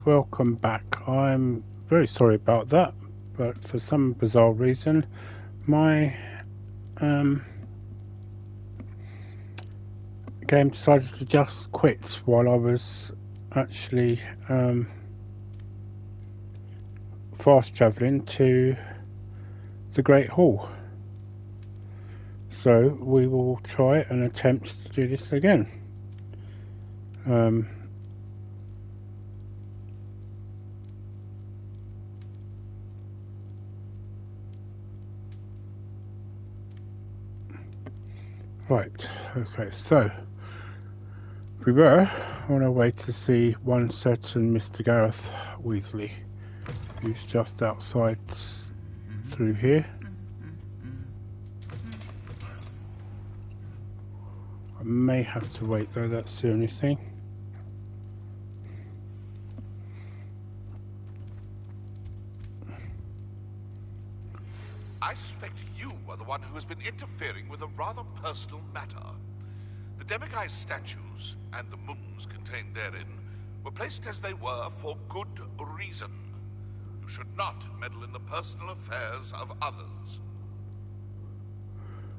Welcome back. I'm very sorry about that, but for some bizarre reason, my game decided to just quit while I was actually fast travelling to the Great Hall. So we will try and attempt to do this again. Right, okay, so we were on our way to see one certain Mr. Gareth Weasley, who's just outside through here. I may have to wait though, that's the only thing. I suspect you are the one who has been interfering with a rather personal matter. The demiguise statues and the mums contained therein were placed as they were for good reason. You should not meddle in the personal affairs of others.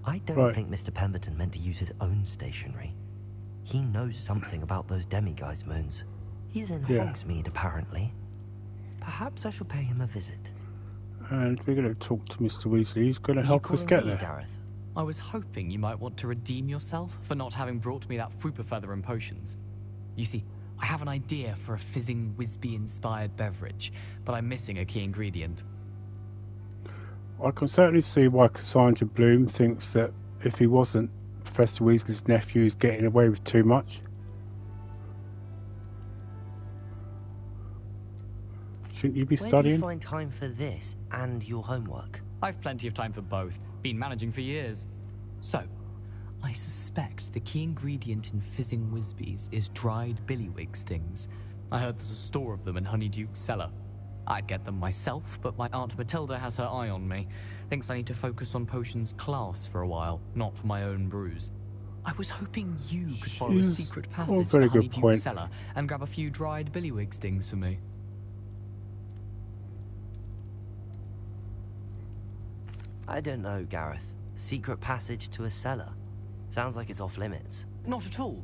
I don't think Mr. Pemberton meant to use his own stationery. He knows something about those demiguise moons. He's in Hogsmeade, apparently. Perhaps I shall pay him a visit. And we're going to talk to Mr. Weasley. He's going to help us get there. Gareth? I was hoping you might want to redeem yourself for not having brought me that Fupa feather and potions. You see, I have an idea for a fizzing Wisby-inspired beverage, but I'm missing a key ingredient. I can certainly see why Cassandra Bloom thinks that if he wasn't Professor Weasley's nephew, he's getting away with too much. Shouldn't you be studying? Where do you find time for this and your homework? I've plenty of time for both. Been managing for years. So, I suspect the key ingredient in fizzing Wisbies is dried billywig stings. I heard there's a store of them in Honeyduke's cellar. I'd get them myself, but my Aunt Matilda has her eye on me. Thinks I need to focus on potions class for a while, not for my own brews. I was hoping you could follow a secret passage to Honeyduke's cellar and grab a few dried billywig stings for me. I don't know, Gareth. Secret passage to a cellar. Sounds like it's off limits. Not at all.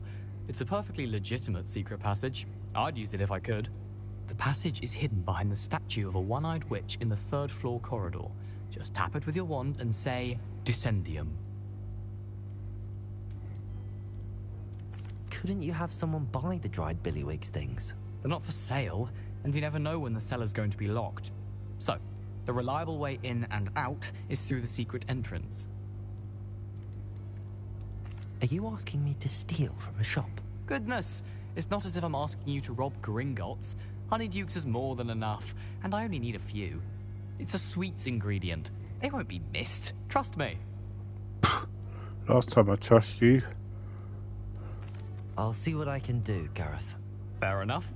It's a perfectly legitimate secret passage. I'd use it if I could. The passage is hidden behind the statue of a one-eyed witch in the third floor corridor. Just tap it with your wand and say, Descendium. Couldn't you have someone buy the dried billywig stings? They're not for sale, and you never know when the cellar's going to be locked. So, the reliable way in and out is through the secret entrance. Are you asking me to steal from a shop? Goodness, it's not as if I'm asking you to rob Gringotts. Honeyduke's is more than enough, and I only need a few. It's a sweets ingredient. They won't be missed. Trust me. Last time I trust you. I'll see what I can do, Gareth. Fair enough.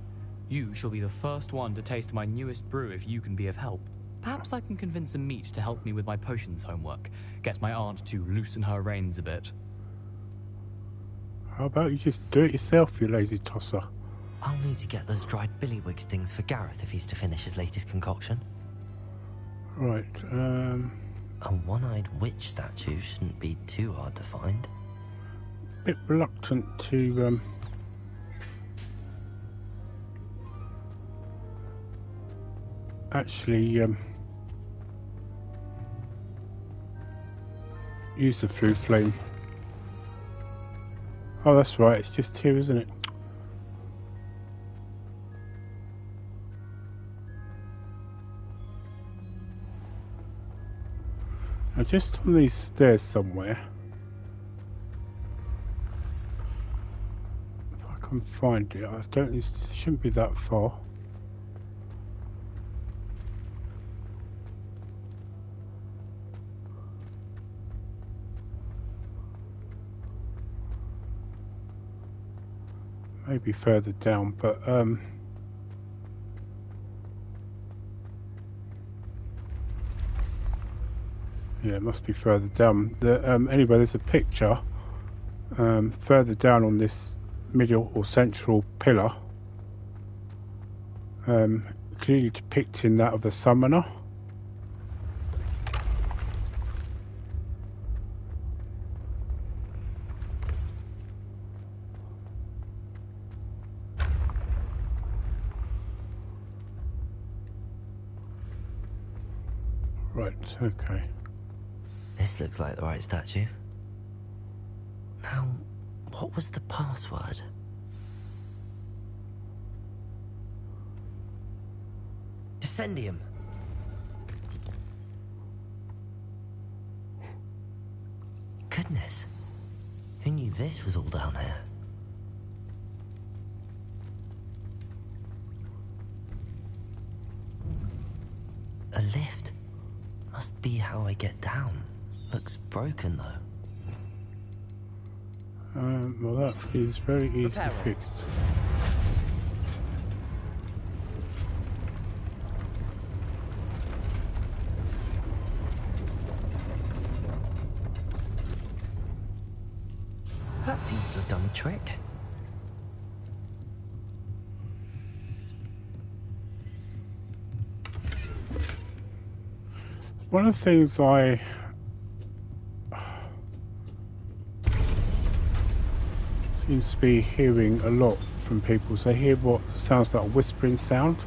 You shall be the first one to taste my newest brew if you can be of help. Perhaps I can convince a meat to help me with my potions homework. Get my aunt to loosen her reins a bit. How about you just do it yourself, you lazy tosser? I'll need to get those dried billywig stings for Gareth if he's to finish his latest concoction. Right, A one-eyed witch statue shouldn't be too hard to find. bit reluctant to actually use the flue flame. Oh, that's right, it's just here, isn't it? Now, just on these stairs somewhere, if I can find it, I don't. It shouldn't be that far. Maybe further down, but yeah, it must be further down. Anyway, there's a picture further down on this middle or central pillar clearly depicting that of the summoner. Right, okay. This looks like the right statue. Now, what was the password? Descendium. Goodness. Who knew this was all down here? A lift. Must be how I get down. Looks broken though. Well, that is very easily fixed. That seems to have done the trick. One of the things I seems to be hearing a lot from people is they hear what sounds like a whispering sound.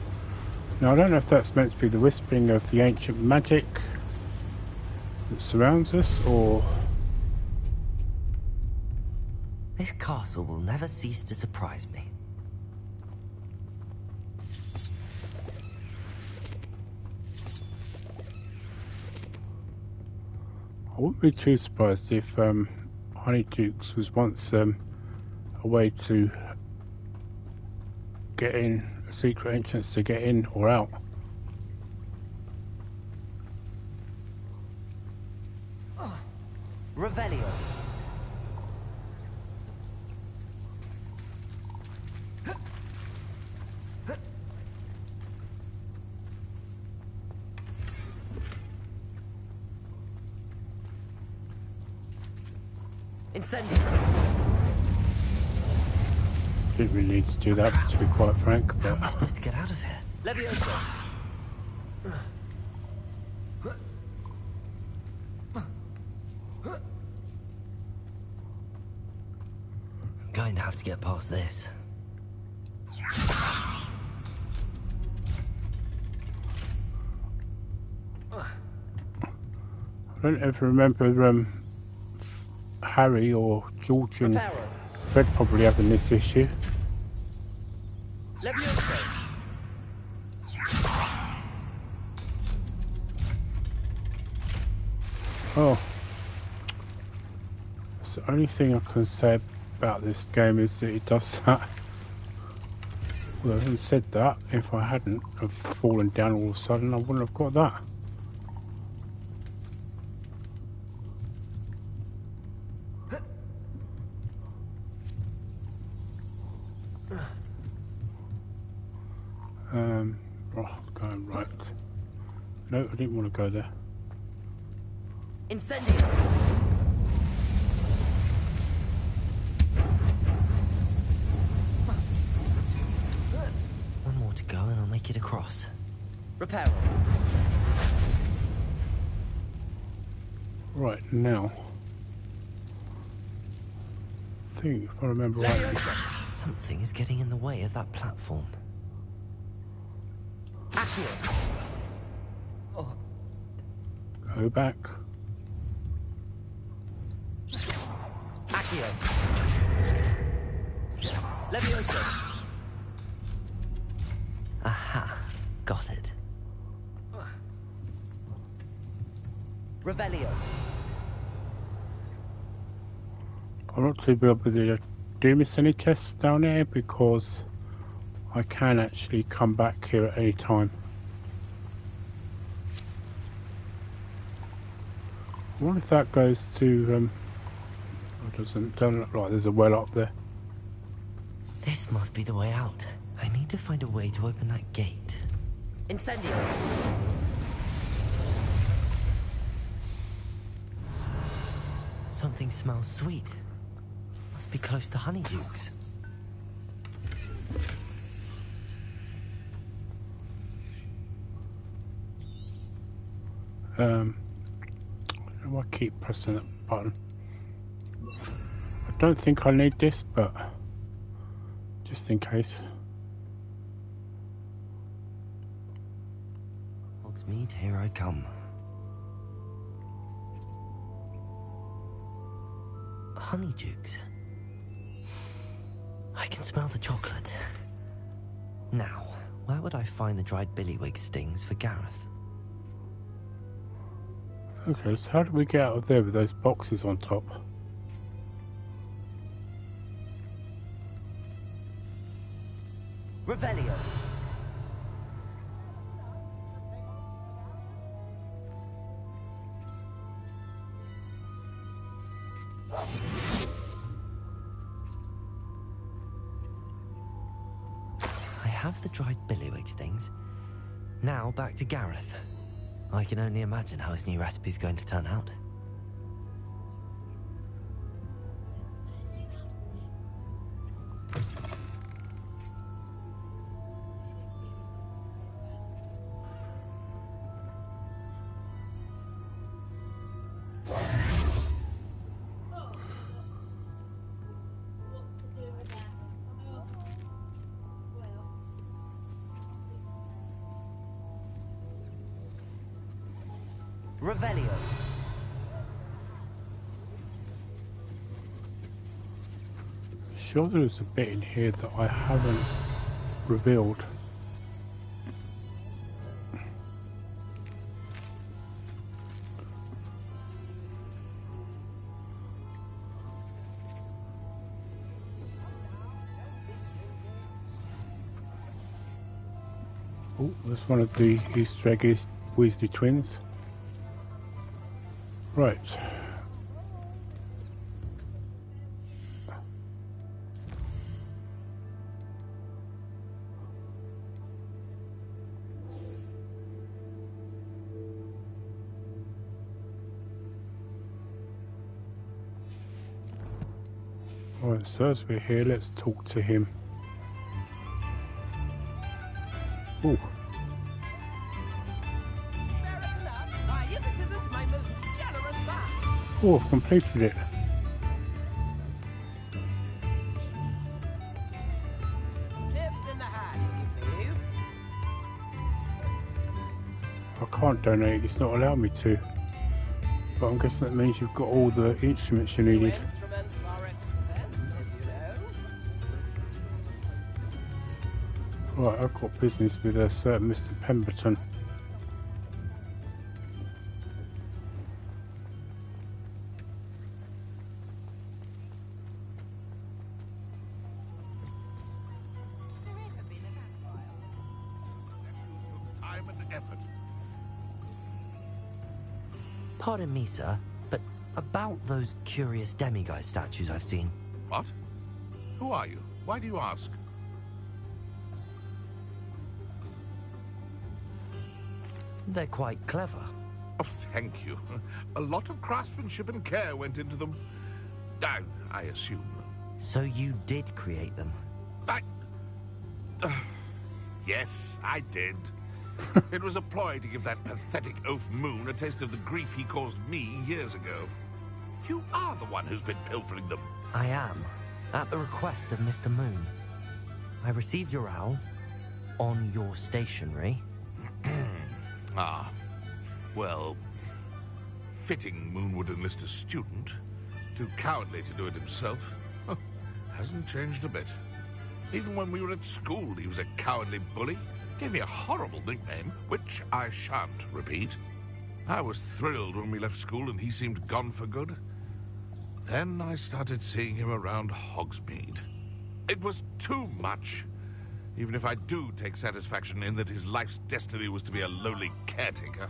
Now I don't know if that's meant to be the whispering of the ancient magic that surrounds us, or... This castle will never cease to surprise me. I wouldn't be too surprised if Honeydukes was once a way to get in, a secret entrance to get in or out. Revelio. Incendio. Didn't really need to do that, to be quite frank. But how am I supposed to get out of here? Levioso. I'm going to have to get past this. I don't ever remember Harry or George and Fred probably having this issue. Levioso. Oh, so the only thing I can say about this game is that it does that. Well, having said that, if I hadn't have fallen down all of a sudden, I wouldn't have got that. Going right. No, I didn't want to go there. Incendio. One more to go and I'll make it across. Reparo. Right, now. I think if I remember rightly. Something is getting in the way of that platform. Oh. Go back. Accio. Levioso. Aha, got it. Revelio. I'm not too bad with the do miss any tests down here because I can actually come back here at any time. I wonder if that goes to don't look like there's a well up there. This must be the way out. I need to find a way to open that gate. Incendio. Something smells sweet. Must be close to Honeydukes. Why do I keep pressing that button? I don't think I need this, but just in case. Hogsmeade, here I come. Honeydukes. I can smell the chocolate. Now, where would I find the dried billywig stings for Gareth? Okay, so how do we get out of there with those boxes on top? Revelio. I have the dried billywig stings. Now back to Gareth. I can only imagine how his new recipe's going to turn out. Revelio. Sure, there's a bit in here that I haven't revealed. Oh, there's one of the Easter egg Weasley twins. Right. Alright, so as we're here, let's talk to him. Oh. Oh, I've completed it. I can't donate, it's not allowed me to. But I'm guessing that means you've got all the instruments you needed. Right, I've got business with a certain Mr. Pemberton. Pardon me, sir, but about those curious demiguise statues I've seen. What? Who are you? Why do you ask? They're quite clever. Oh, thank you. A lot of craftsmanship and care went into them. I assume. So you did create them? Yes, I did. It was a ploy to give that pathetic oaf Moon a taste of the grief he caused me years ago. You are the one who's been pilfering them. I am, at the request of Mr. Moon. I received your owl on your stationery. Ah, well, fitting Moon would enlist a student. Too cowardly to do it himself. Hasn't changed a bit. Even when we were at school, he was a cowardly bully. Gave me a horrible nickname, which I shan't repeat. I was thrilled when we left school and he seemed gone for good. Then I started seeing him around Hogsmeade. It was too much. Even if I do take satisfaction in that his life's destiny was to be a lowly caretaker.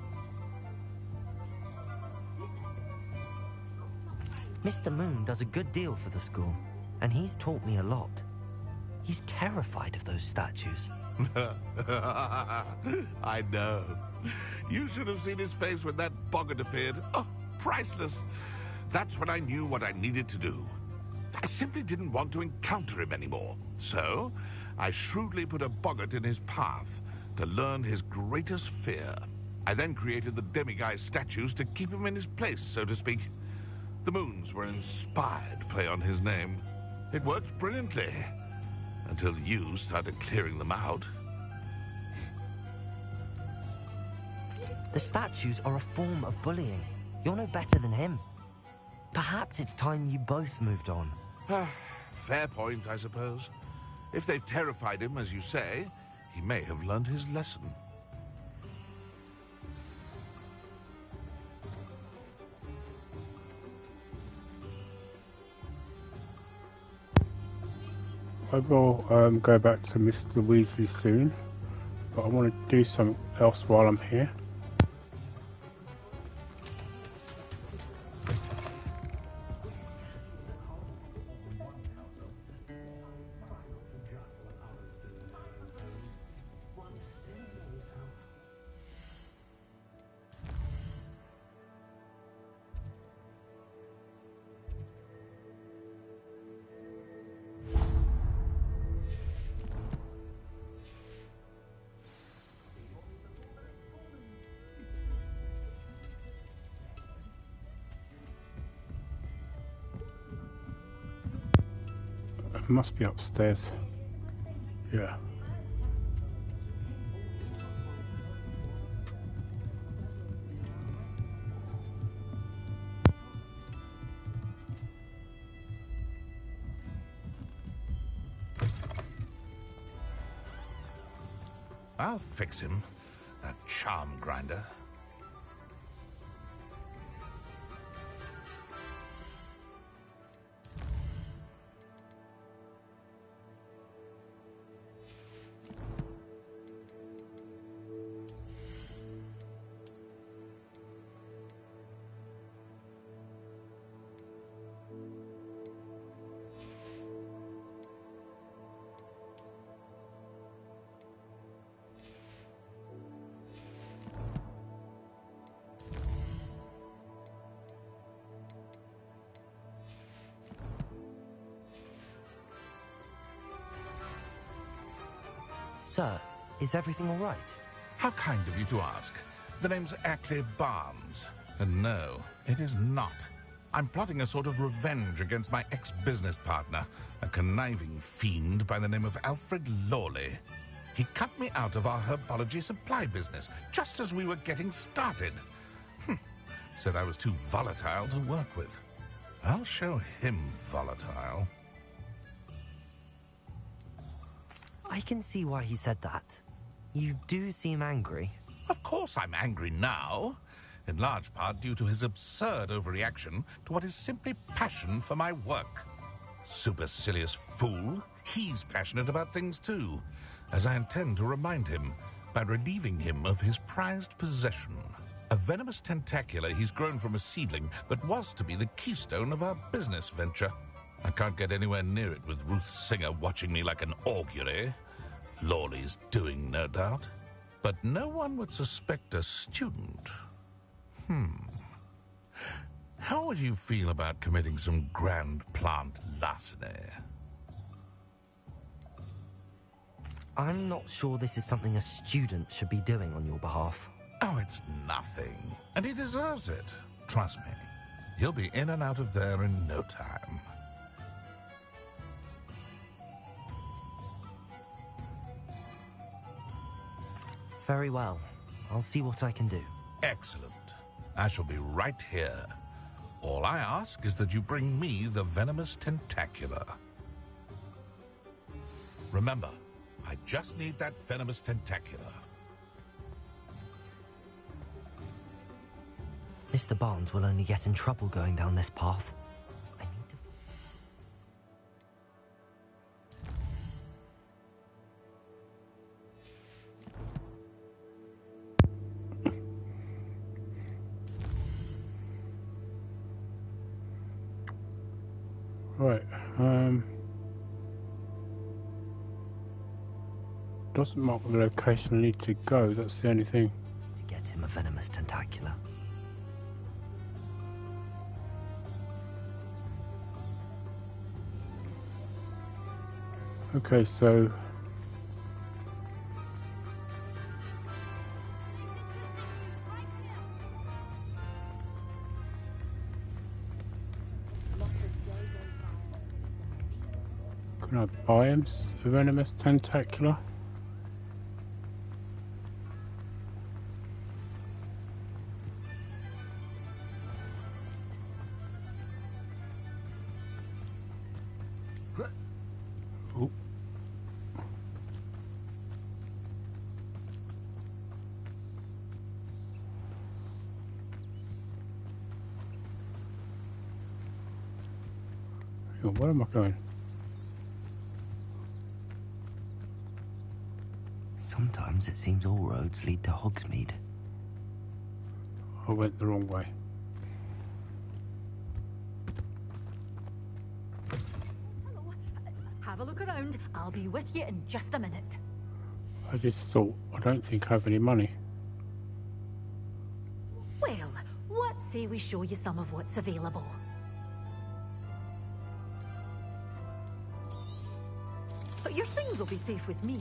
Mr. Moon does a good deal for the school, and he's taught me a lot. He's terrified of those statues. I know. You should have seen his face when that boggart appeared. Oh, priceless. That's when I knew what I needed to do. I simply didn't want to encounter him anymore. So, I shrewdly put a boggart in his path to learn his greatest fear. I then created the demiguise statues to keep him in his place, so to speak. The moons were an inspired play on his name. It worked brilliantly, until you started clearing them out. The statues are a form of bullying. You're no better than him. Perhaps it's time you both moved on. Fair point, I suppose. If they've terrified him, as you say, he may have learned his lesson. I will go back to Mr. Weasley soon, but I want to do something else while I'm here. It must be upstairs. Yeah. I'll fix him, that charm grinder. Sir, is everything all right? How kind of you to ask. The name's Ackley Barnes. And no, it is not. I'm plotting a sort of revenge against my ex-business partner, a conniving fiend by the name of Alfred Lawley. He cut me out of our herbology supply business, just as we were getting started. Said I was too volatile to work with. I'll show him volatile. I can see why he said that. You do seem angry. Of course I'm angry now, in large part due to his absurd overreaction to what is simply passion for my work. Supercilious fool, he's passionate about things too, as I intend to remind him by relieving him of his prized possession. A venomous tentacula he's grown from a seedling that was to be the keystone of our business venture. I can't get anywhere near it with Ruth Singer watching me like an augury. Lawley's doing, no doubt. But no one would suspect a student. How would you feel about committing some grand plant larceny? I'm not sure this is something a student should be doing on your behalf. Oh, it's nothing. And he deserves it. Trust me. He'll be in and out of there in no time. Very well. I'll see what I can do. Excellent. I shall be right here. All I ask is that you bring me the venomous tentacula. Remember, I just need that venomous tentacula. Mr. Barnes will only get in trouble going down this path. I need to... Right, doesn't mark the location I need to go, that's the only thing. to get him a venomous tentacula. Okay, so Can I buy him a venomous tentacular? Oh. Where am I going? Sometimes it seems all roads lead to Hogsmeade. I went the wrong way. Hello. Have a look around. I'll be with you in just a minute. I just thought, I don't think I have any money. Well, what say we show you some of what's available? But your things will be safe with me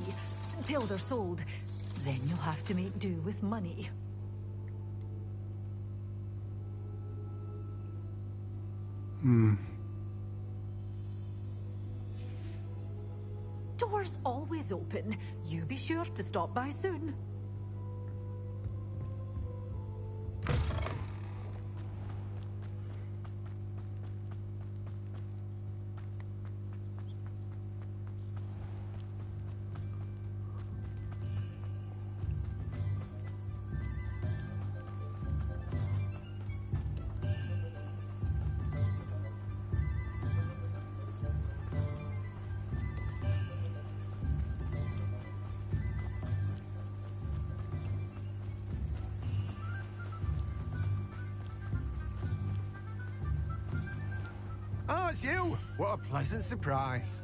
until they're sold. Then you'll have to make do with money. Doors always open. You be sure to stop by soon. Oh, it's you! What a pleasant surprise.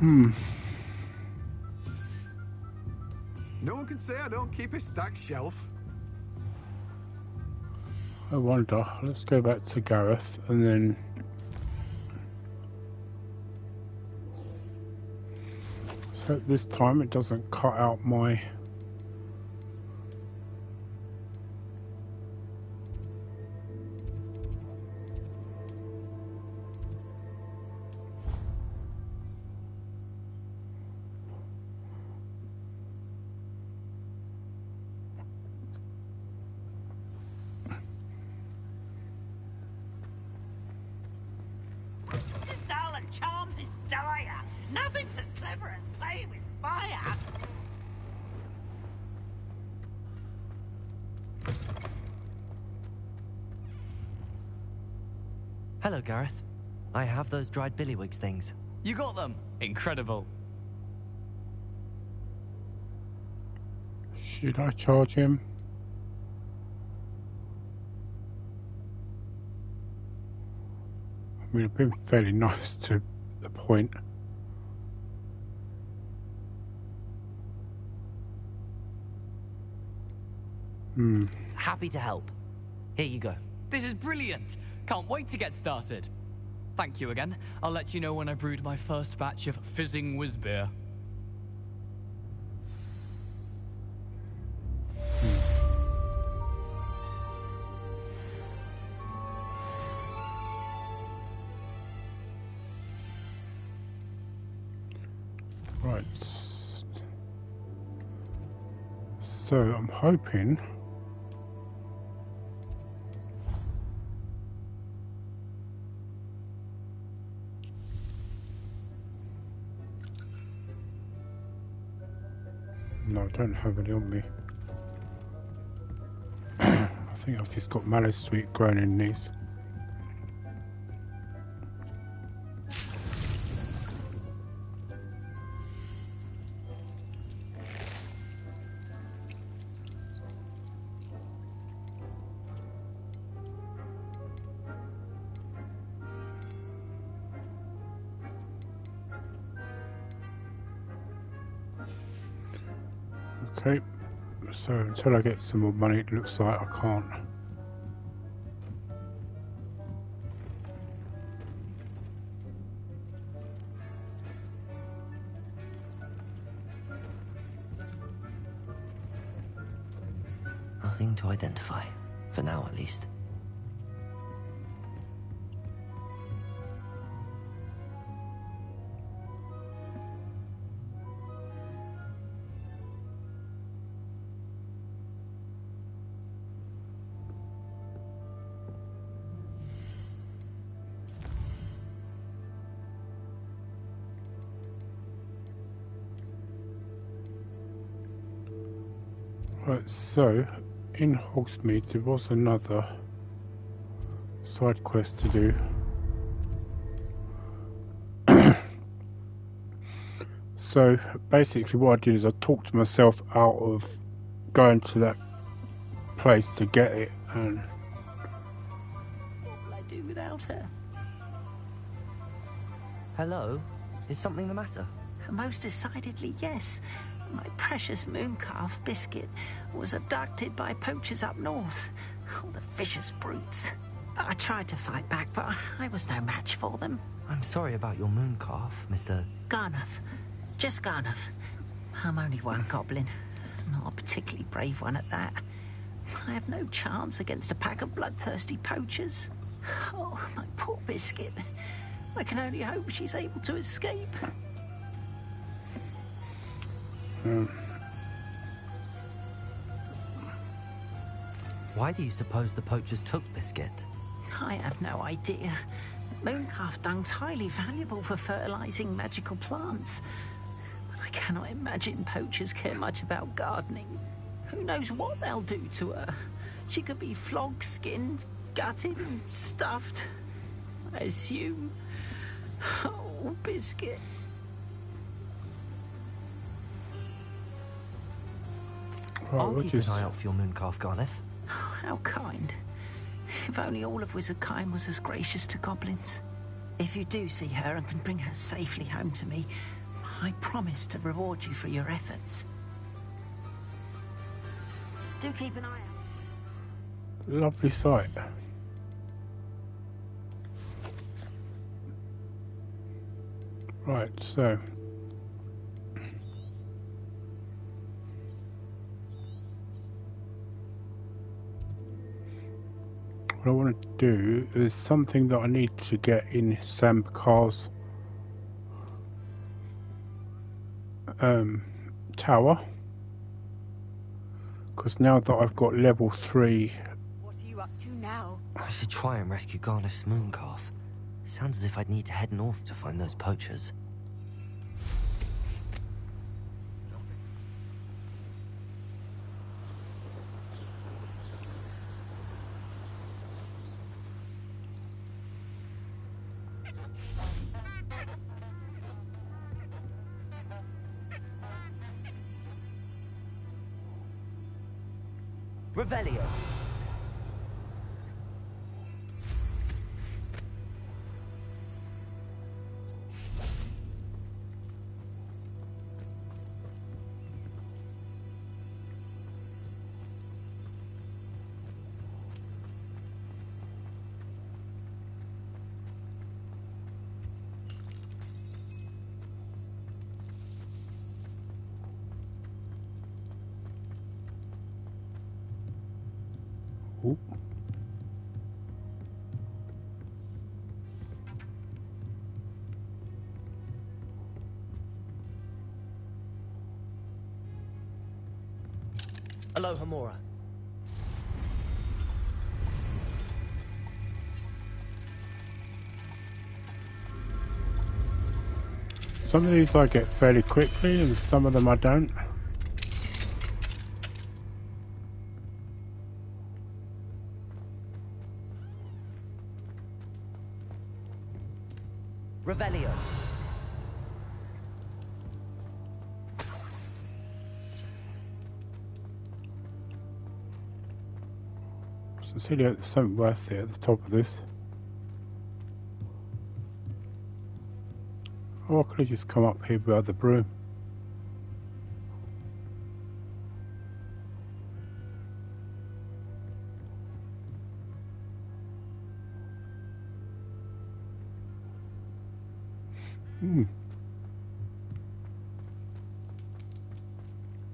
No one can say I don't keep a stacked shelf. I wonder, let's go back to Gareth and then... So this time it doesn't cut out my... Charms is dire. Nothing's as clever as playing with fire. Hello, Gareth. I have those dried billywigs things. You got them? Incredible. Should I charge him? I mean, I've been fairly nice to the point. Happy to help. Here you go. This is brilliant. Can't wait to get started. Thank you again. I'll let you know when I brewed my first batch of fizzing whizbeer. Right. So I'm hoping no, I don't have any on me. I think I've just got mallow sweet grown in these. Okay, so until I get some more money, it looks like I can't. Nothing to identify, for now at least. Right, so in Hogsmeade there was another side quest to do. So basically what I did is I talked myself out of going to that place to get it, and What will I do without her? Hello? Is something the matter? Most decidedly, yes. My precious mooncalf, Biscuit, was abducted by poachers up north. Oh, the vicious brutes. I tried to fight back, but I was no match for them. I'm sorry about your mooncalf, Mr. Garnuff. Just Garnuff. I'm only one goblin. Not a particularly brave one at that. I have no chance against a pack of bloodthirsty poachers. Oh, my poor Biscuit. I can only hope she's able to escape. Why do you suppose the poachers took Biscuit? I have no idea. Mooncalf dung's highly valuable for fertilizing magical plants. But I cannot imagine poachers care much about gardening. Who knows what they'll do to her? She could be flogged, skinned, gutted and stuffed. I assume. Oh, Biscuit. right, I'll we'll keep just an eye out for your mooncalf, Garniff. Oh, how kind. If only all of Wizardkind was as gracious to goblins. If you do see her and can bring her safely home to me, I promise to reward you for your efforts. Do keep an eye out. lovely sight. Right, so what I want to do is something that I need to get in Sam Carr's tower, because now that I've got level 3. What are you up to now? I should try and rescue Garniff's mooncalf. Sounds as if I'd need to head north to find those poachers. Revelio. Ooh. Aloha Mora. Some of these I get fairly quickly and some of them I don't. Revelio. Cecilia, there's something worth it at the top of this. Oh, I could have just come up here by the broom.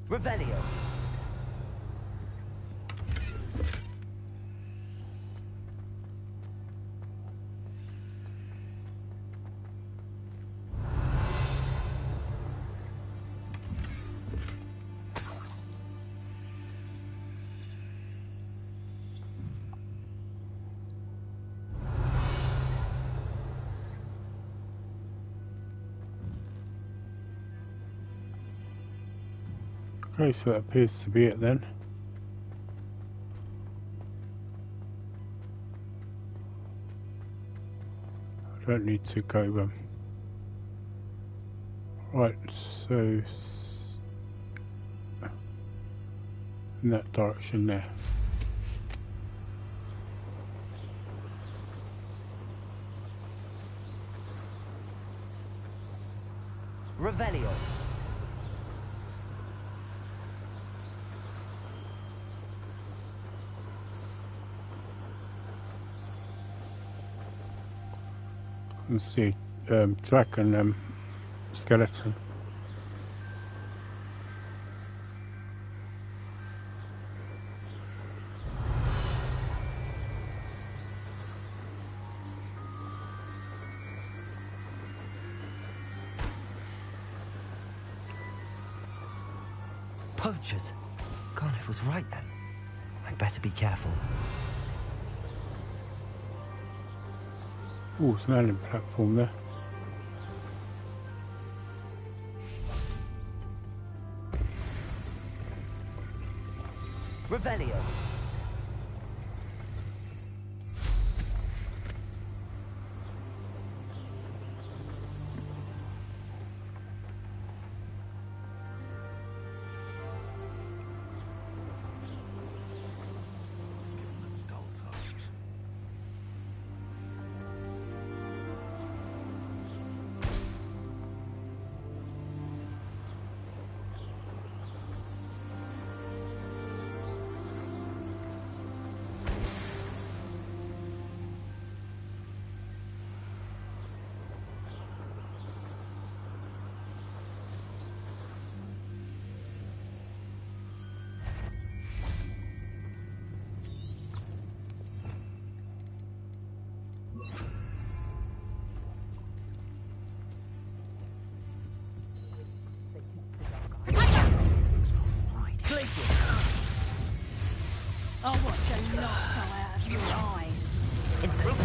Revelio. Okay, so that appears to be it then. I don't need to go right, so in that direction there. Revelio. Let's see, dragon skeleton. Poachers. Carniff was right then. I'd better be careful. Oh, there's an landing platform there. Revelio. I'll watch a lot come out of your eyes. Insane.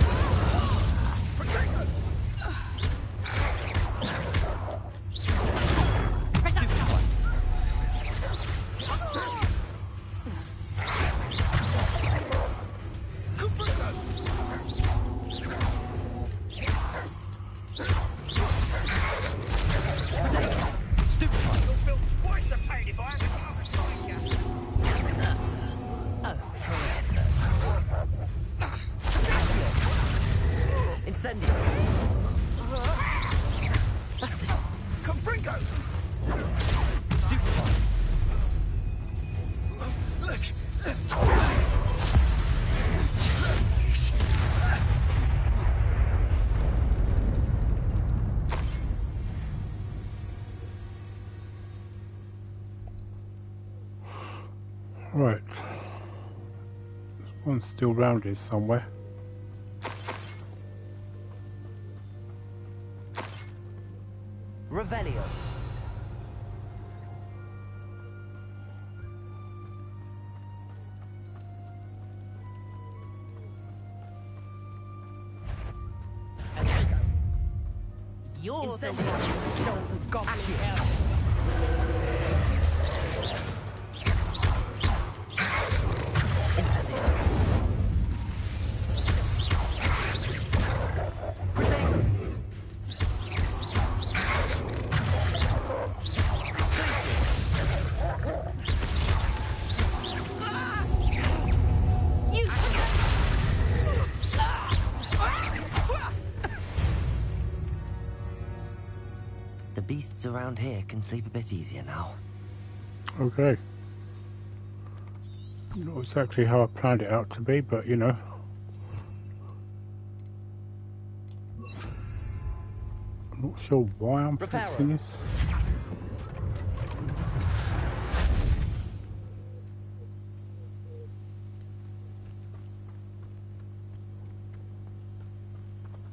Right. There's one still round here somewhere. Revelio. You're the one who stole the goblin helmet. The beasts around here can sleep a bit easier now. Okay. Not exactly how I planned it out to be, but you know. I'm not sure why I'm fixing this.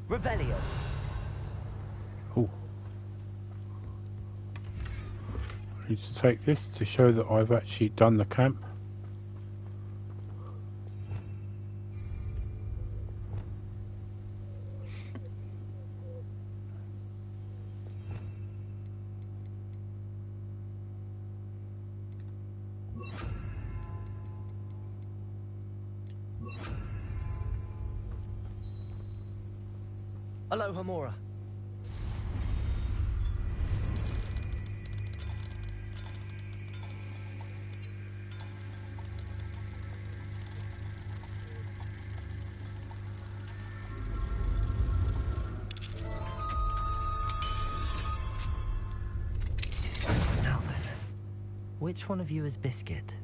Revelio. Oh. I need to take this to show that I've actually done the camp. Aloha Mora. Now then, which one of you is Biscuit?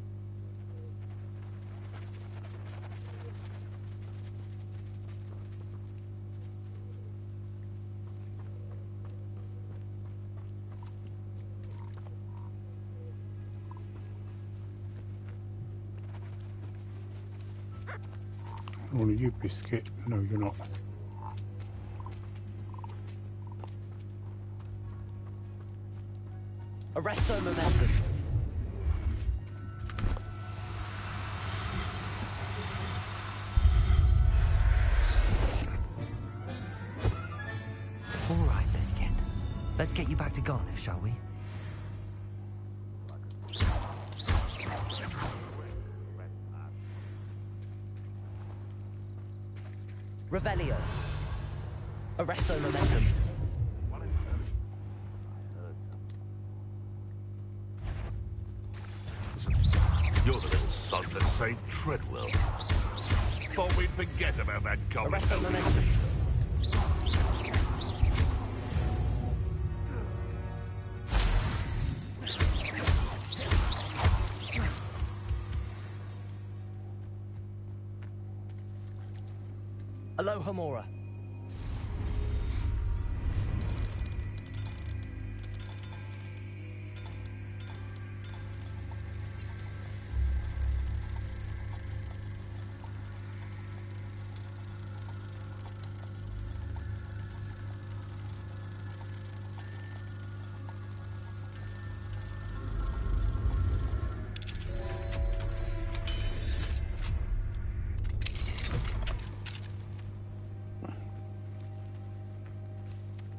Or are you Biscuit? No, you're not. Arresto momentum. All right, Biscuit. Let's get you back to Garniff, shall we? Revelio. Arresto momentum. You're the little sod that saved Treadwell. Thought we'd forget about that goblin. Arresto momentum. Aloha Mora.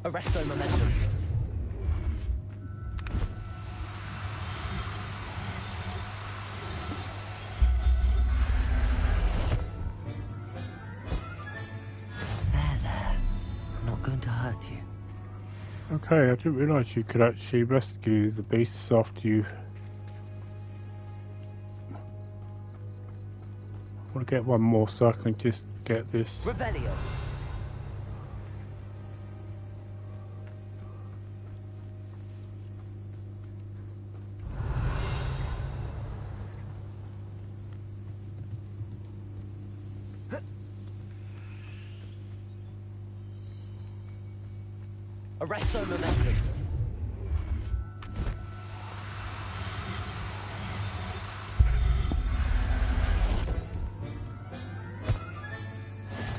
Arresto momentum. There. I'm not going to hurt you. Okay, I didn't realise you could actually rescue the beasts after you... I want to get one more so I can just get this. Revelio. Arresto momentum.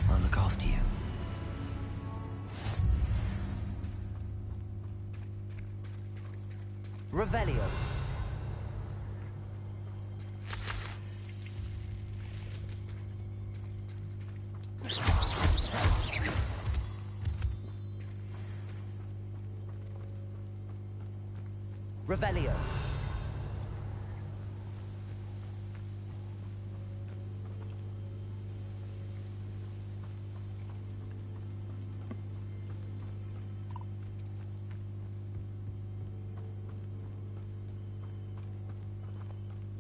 I'll look after you. Revelio. Revelio.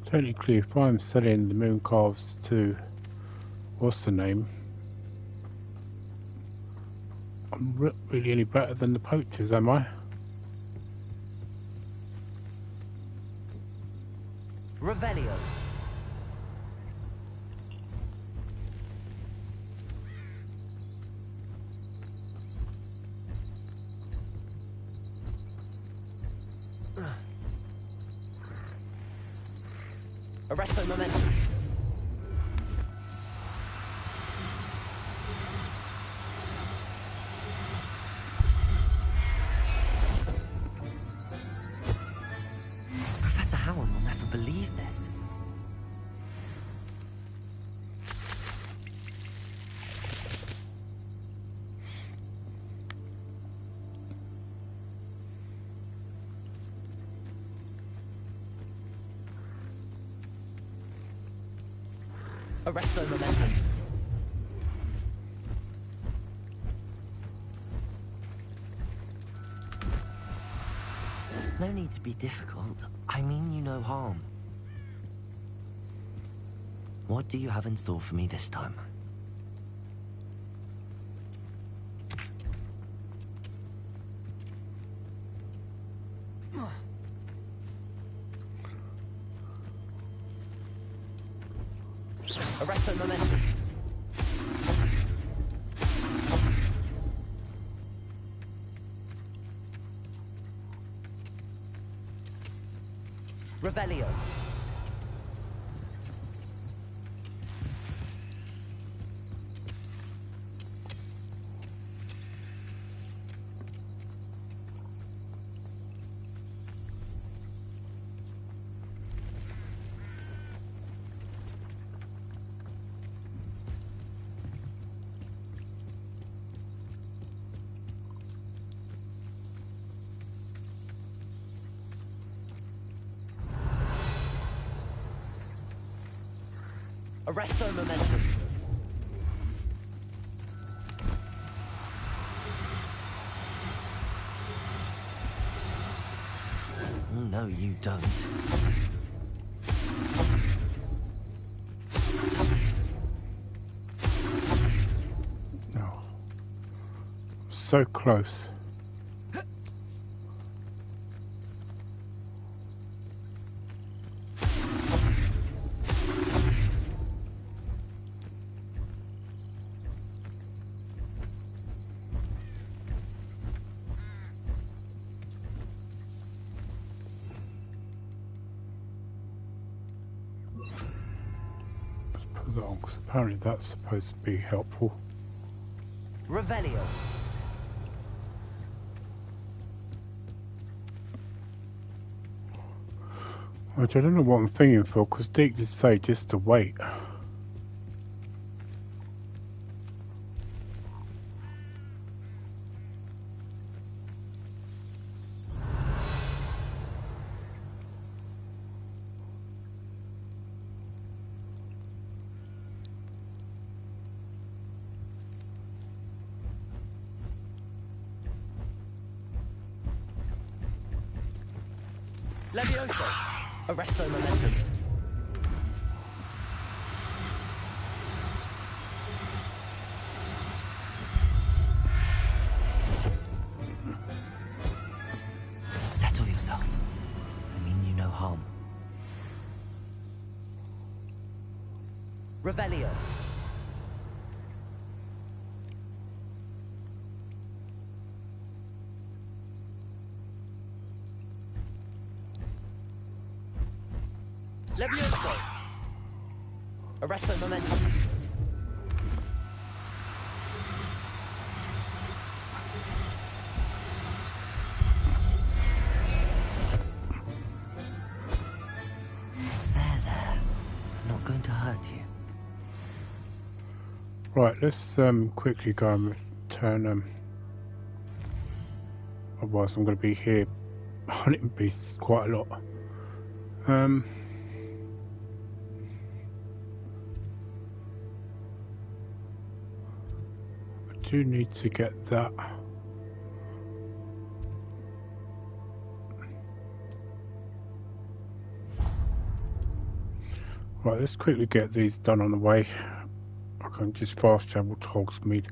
Technically, if I'm selling the moon calves to... what's the name? I'm really any better than the poachers, am I? Revelio. Arresto momentum. Professor Howard will never believe this. Arresto momentum. No need to be difficult. I mean you no harm. What do you have in store for me this time? Arrest the momentum. Revelio. Arresto momentum. No, you don't. No. So close. Because apparently that's supposed to be helpful. Revelio. Which I don't know what I'm thinking for, because Deke did say just to wait. Levioso. Arresto momentum. Settle yourself. I mean you no harm. Revelio. Levioso. Arresto momentum. There. Not going to hurt you. Right, let's quickly go and return. Otherwise, I'm going to be here hunting beasts quite a lot. I do need to get that. Right, let's quickly get these done on the way. I can just fast travel to Hogsmeade.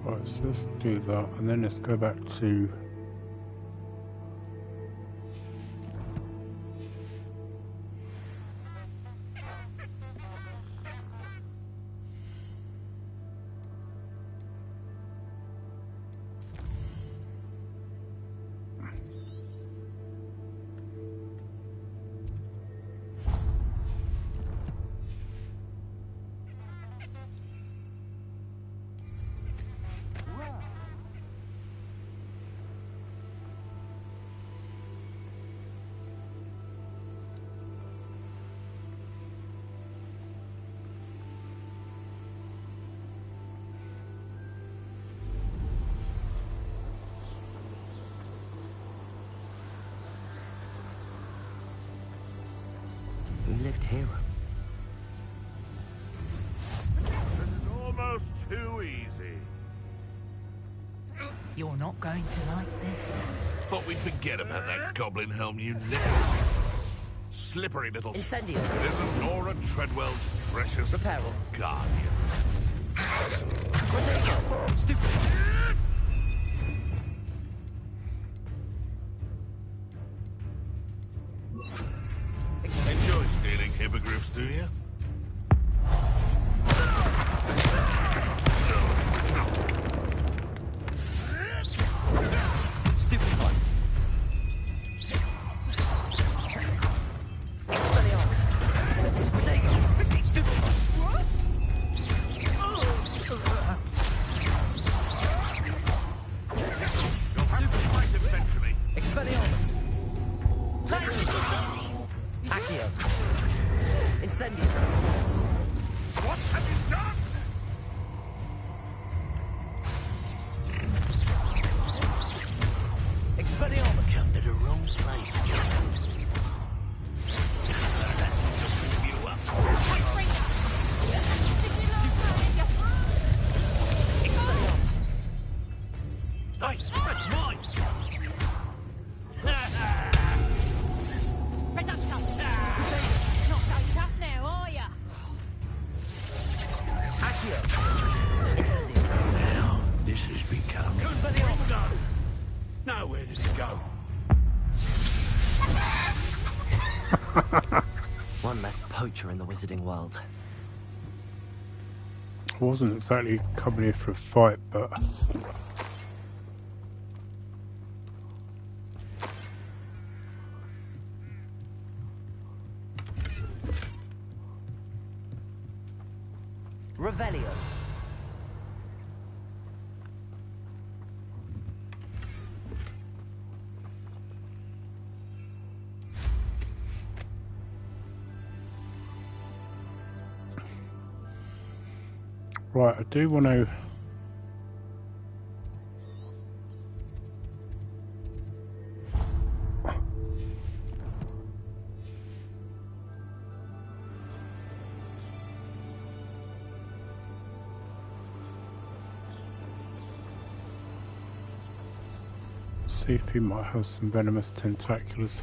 Right, so let's do that, and then let's go back to Who lived here? This is almost too easy. You're not going to like this. Thought we'd forget about that goblin helm, you nick. Slippery little... Incendio. Isn't Nora Treadwell's precious Reparo. guardian. Potato. Stupid. Enjoy stealing hippogriffs, do you? Stupid one. Expelliarmus. Potato. Stupid one. You'll have to fight eventually. Expelliarmus. Accio. Incendio. What have you done? Expelliarmus. Come to the wrong place, John. Expelliarmus. Nice, that's mine. Not so tough now, are ya? Accio. Incendio. Now, this has become... Expelliarmus. Now, where does it go? One less poacher in the wizarding world. I wasn't exactly coming here for a fight, but Revelio. right, I do want to see if he might have some venomous tentaculars.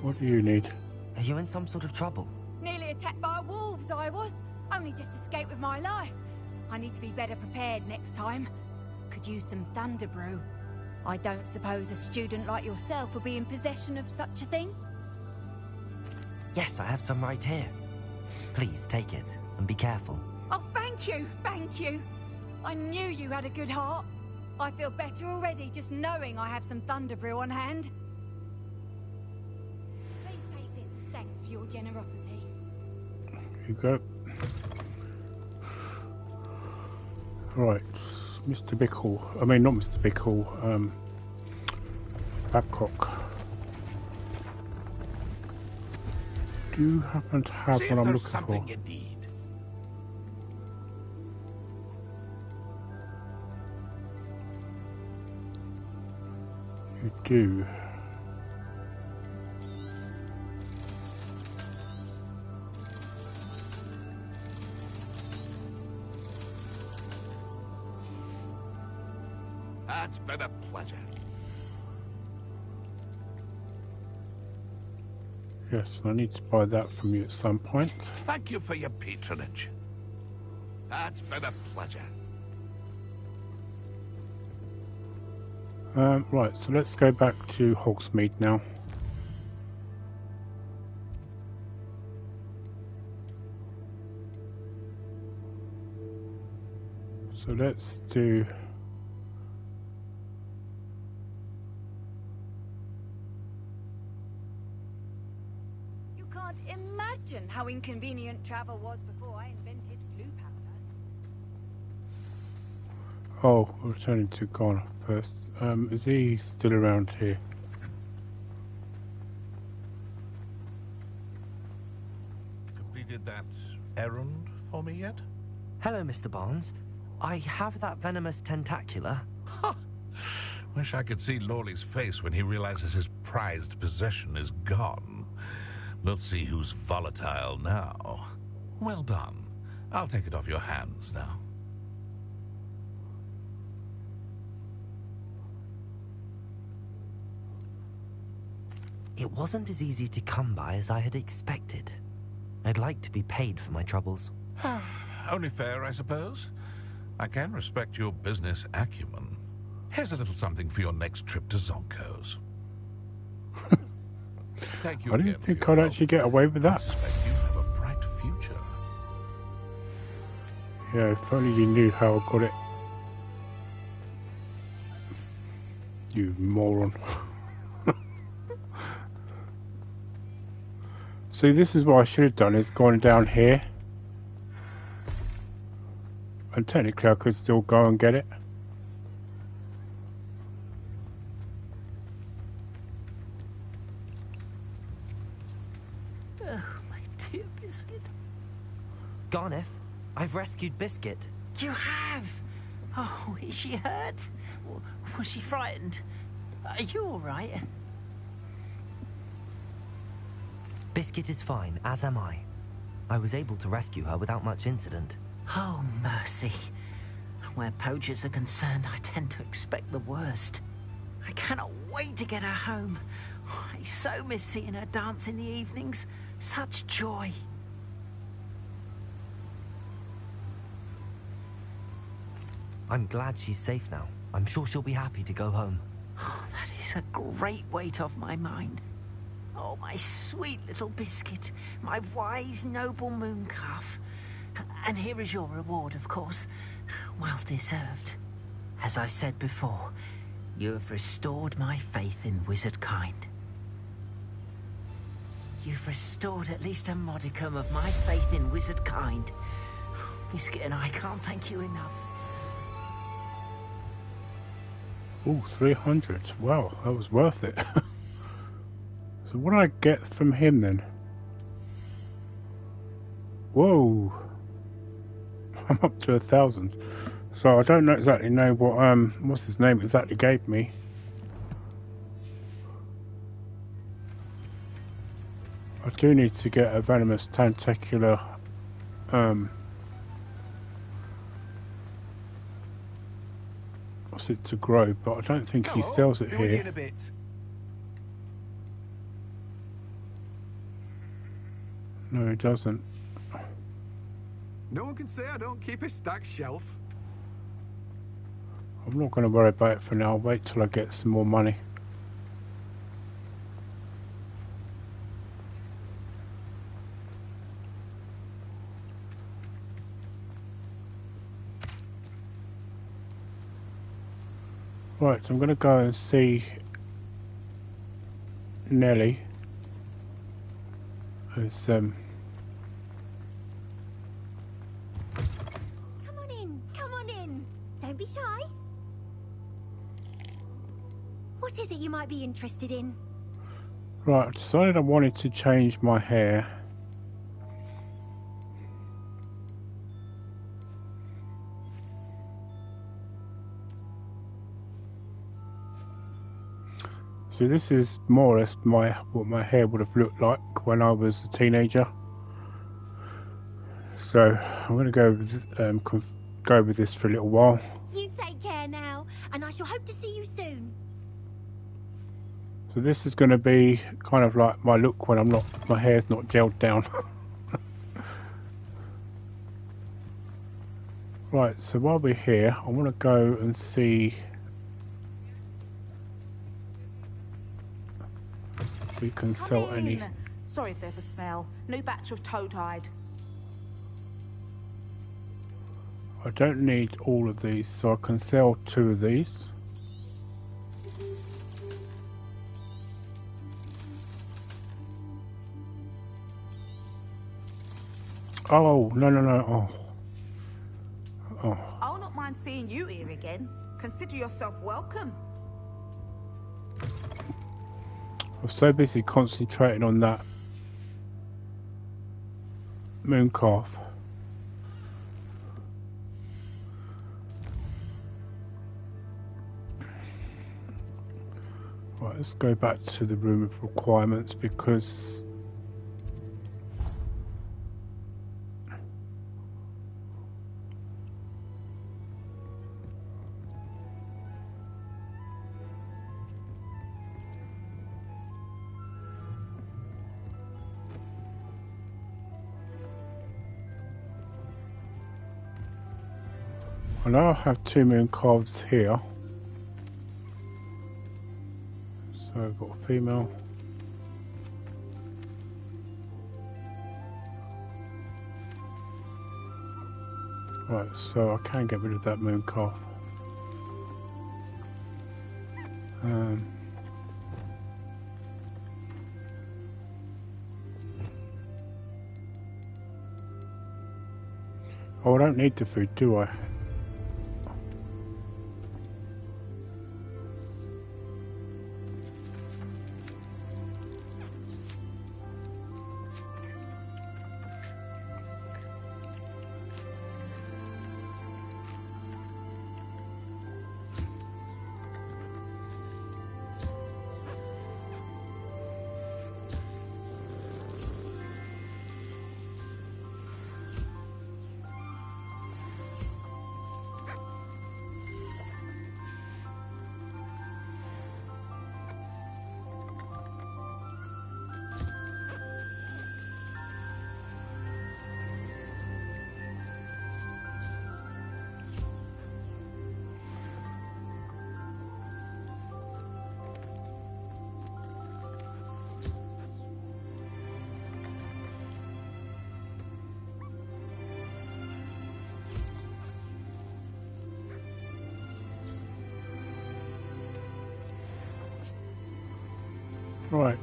What do you need? Are you in some sort of trouble? Nearly attacked by wolves, I was. Only just escaped with my life. I need to be better prepared next time. Could use some thunder brew. I don't suppose a student like yourself will be in possession of such a thing? Yes, I have some right here. Please take it and be careful. Oh, thank you, thank you. I knew you had a good heart. I feel better already just knowing I have some thunder brew on hand. Please take this as thanks for your generosity. You go. Right, Mr. Bickle. I mean, not Mr. Bickle. Babcock. Do you happen to have See what if I'm there's looking something for? you need. You do. It's been a pleasure. Yes, I need to buy that from you at some point. Thank you for your patronage. That's been a pleasure. Right, so let's go back to Hogsmeade now. So let's do... You can't imagine how inconvenient travel was before I invented blue powder. Oh, returning to Ghana first. Is he still around here? Completed that errand for me yet? Hello, Mr. Barnes. I have that venomous tentacula. Ha! Wish I could see Lawley's face when he realizes his prized possession is gone. We'll see who's volatile now. Well done. I'll take it off your hands now. It wasn't as easy to come by as I had expected. I'd like to be paid for my troubles. Only fair, I suppose. I can respect your business acumen. Here's a little something for your next trip to Zonko's. Thank you I didn't think I'd actually get away with that. I suspect you have a bright future. Yeah, if only you knew how I got it. You moron. See, this is what I should have done, is gone down here. And technically I could still go and get it. Oh, my dear Biscuit. Garneth, I've rescued Biscuit. You have? Oh, is she hurt? Was she frightened? Are you all right? Biscuit is fine, as am I. I was able to rescue her without much incident. Oh, mercy. Where poachers are concerned, I tend to expect the worst. I cannot wait to get her home. I so miss seeing her dance in the evenings. Such joy. I'm glad she's safe now. I'm sure she'll be happy to go home. Oh, that is a great weight off my mind. Oh, my sweet little Biscuit, my wise, noble moon calf. And here is your reward, of course. Well deserved. As I said before, you have restored my faith in wizard kind. You've restored at least a modicum of my faith in wizard kind. Biscuit and I can't thank you enough. Oh, 300. Wow, that was worth it. So what do I get from him then? Whoa. I'm up to 1,000. So I don't exactly know what what's his name exactly gave me. I do need to get a venomous tentacular what's it to grow, but I don't think he sells it here. No, he doesn't. No one can say I don't keep a stacked shelf. I'm not going to worry about it for now. I'll wait till I get some more money. Right, I'm going to go and see Nelly. As Come on in. Don't be shy. What is it you might be interested in? right, I decided I wanted to change my hair. So this is more or less what my hair would have looked like when I was a teenager. So I'm going to go with this for a little while. You take care now, and I shall hope to see you soon. So So this is going to be kind of like my look when my hair's not gelled down. Right, so while we're here, I want to go and see if we can sell any. Sorry if there's a smell. New batch of toad-hide. I don't need all of these, so I can sell 2 of these. Oh, no. Oh. I'll not mind seeing you here again. Consider yourself welcome. I was so busy concentrating on that moon calf. Right, let's go back to the room of requirements because I now have 2 moon calves here. So I've got a female. Right, so I can get rid of that moon calf. Oh, I don't need the food, do I? Right.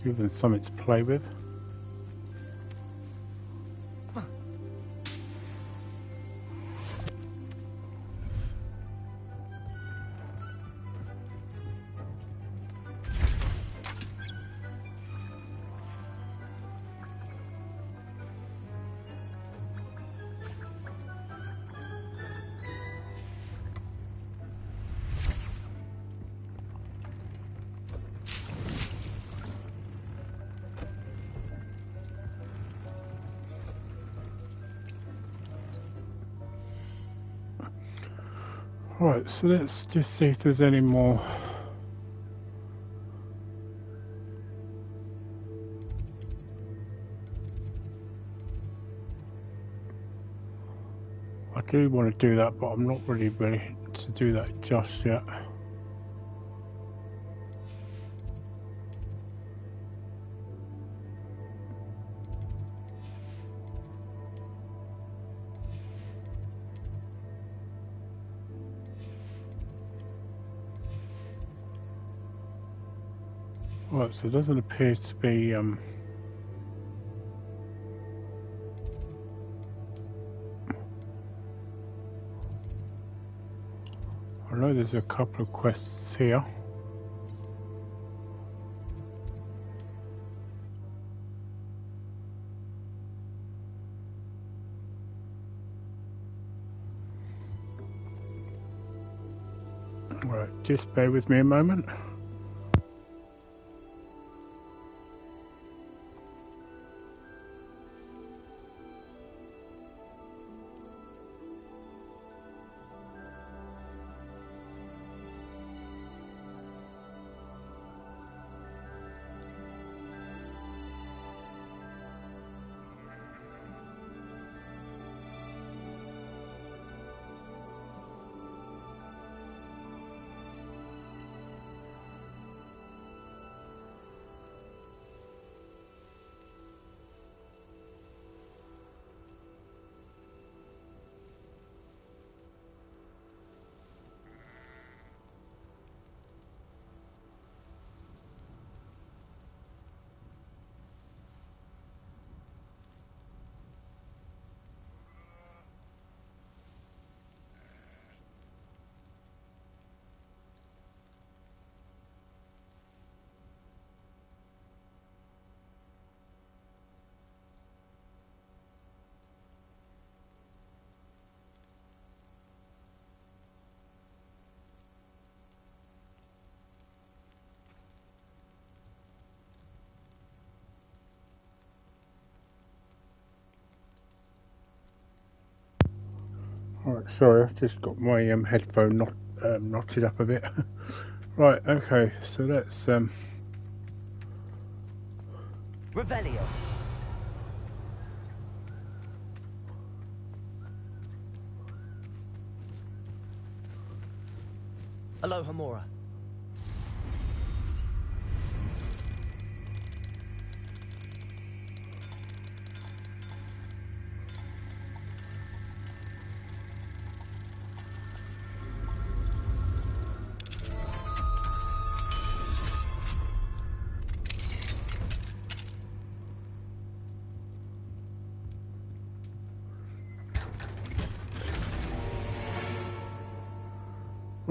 Give them something to play with. Right, so let's just see if there's any more. I do want to do that, but I'm not really ready to do that just yet. Right, so it doesn't appear to be I know there's a couple of quests here. Right, just bear with me a moment. Alright, sorry, I've just got my headphone knotted up a bit. Right, okay, so let's Revelio. Aloha Mora.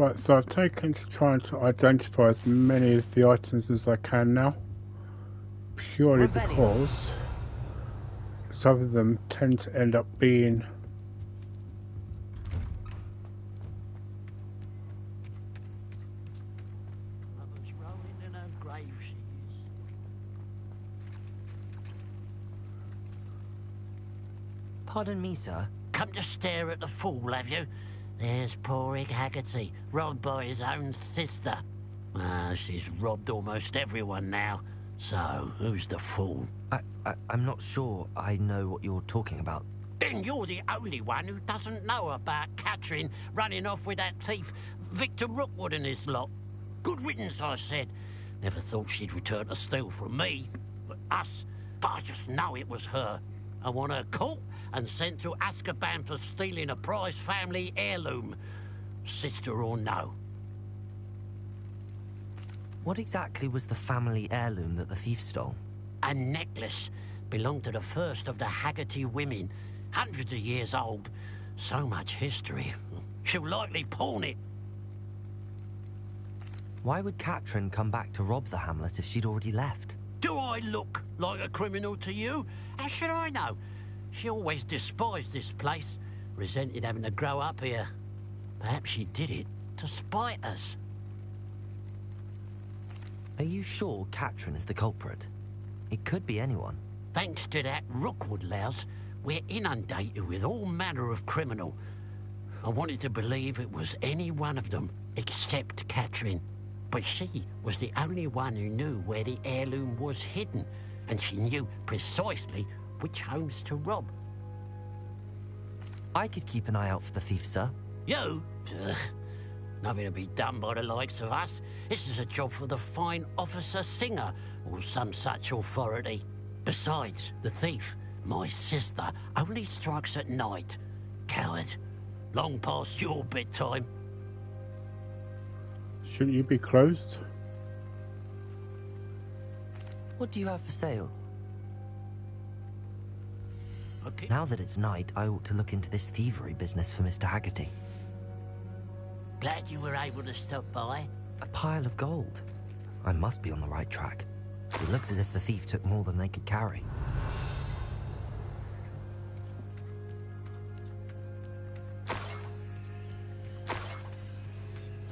right, so I've taken to trying to identify as many of the items as I can now, purely because some of them tend to end up being Pardon me, sir. Come to stare at the fool, have you? There's poor Ig Haggerty, robbed by his own sister. Ah, she's robbed almost everyone now. So, who's the fool? I'm not sure I know what you're talking about. Then you're the only one who doesn't know about Catherine running off with that thief, Victor Rookwood and his lot. Good riddance, I said. Never thought she'd return to steal from me, but us. But I just know it was her. I want her caught and sent to Azkaban for stealing a prized family heirloom. Sister or no. What exactly was the family heirloom that the thief stole? A necklace. Belonged to the first of the Haggerty women. Hundreds of years old. So much history. She'll likely pawn it. Why would Catherine come back to rob the hamlet if she'd already left? Do I look like a criminal to you? How should I know? She always despised this place, resented having to grow up here. Perhaps she did it to spite us. Are you sure Catherine is the culprit? It could be anyone. Thanks to that Rookwood louse, we're inundated with all manner of criminal. I wanted to believe it was any one of them, except Catherine. But she was the only one who knew where the heirloom was hidden, and she knew precisely which homes to rob. I could keep an eye out for the thief, sir. You? Nothing to be done by the likes of us. This is a job for the fine officer Singer, or some such authority. Besides, the thief, my sister, only strikes at night. Coward. Long past your bedtime. Shouldn't you be closed? What do you have for sale? Okay. Now that it's night, I ought to look into this thievery business for Mr. Haggerty. Glad you were able to stop by. A pile of gold. I must be on the right track. It looks as if the thief took more than they could carry.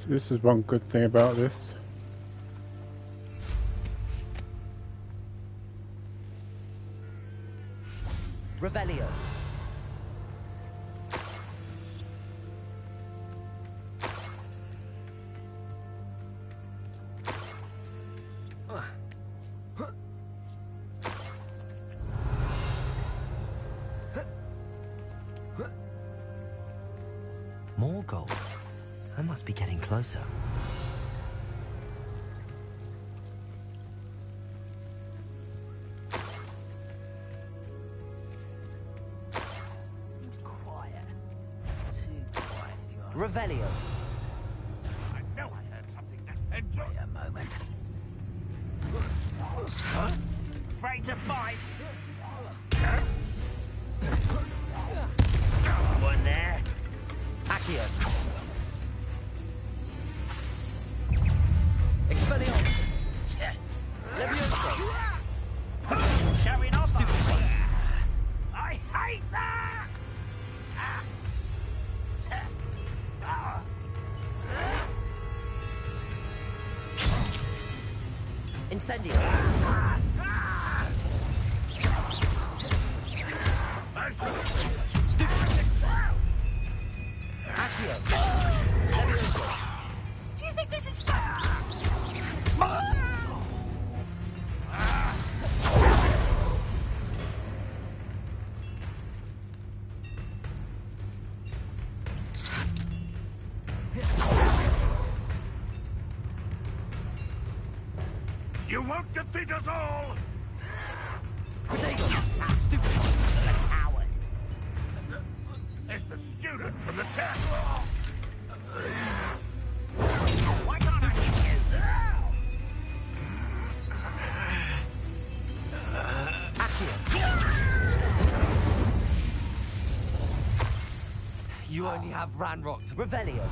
This is one good thing about this. Revelio. More gold. I must be getting closer. Revelio. I know I heard something. Enjoy A moment. Huh? Afraid to fight? One there. Accio. Expelliarmus. Levioso. Showing off. I hate that! Incendio. Accio. Levioso. Do you think this is fair? You won't defeat us all! Protego. Coward! It's the student from the tech! Why can't I hit Accio. You only have Ranrock to Revelio.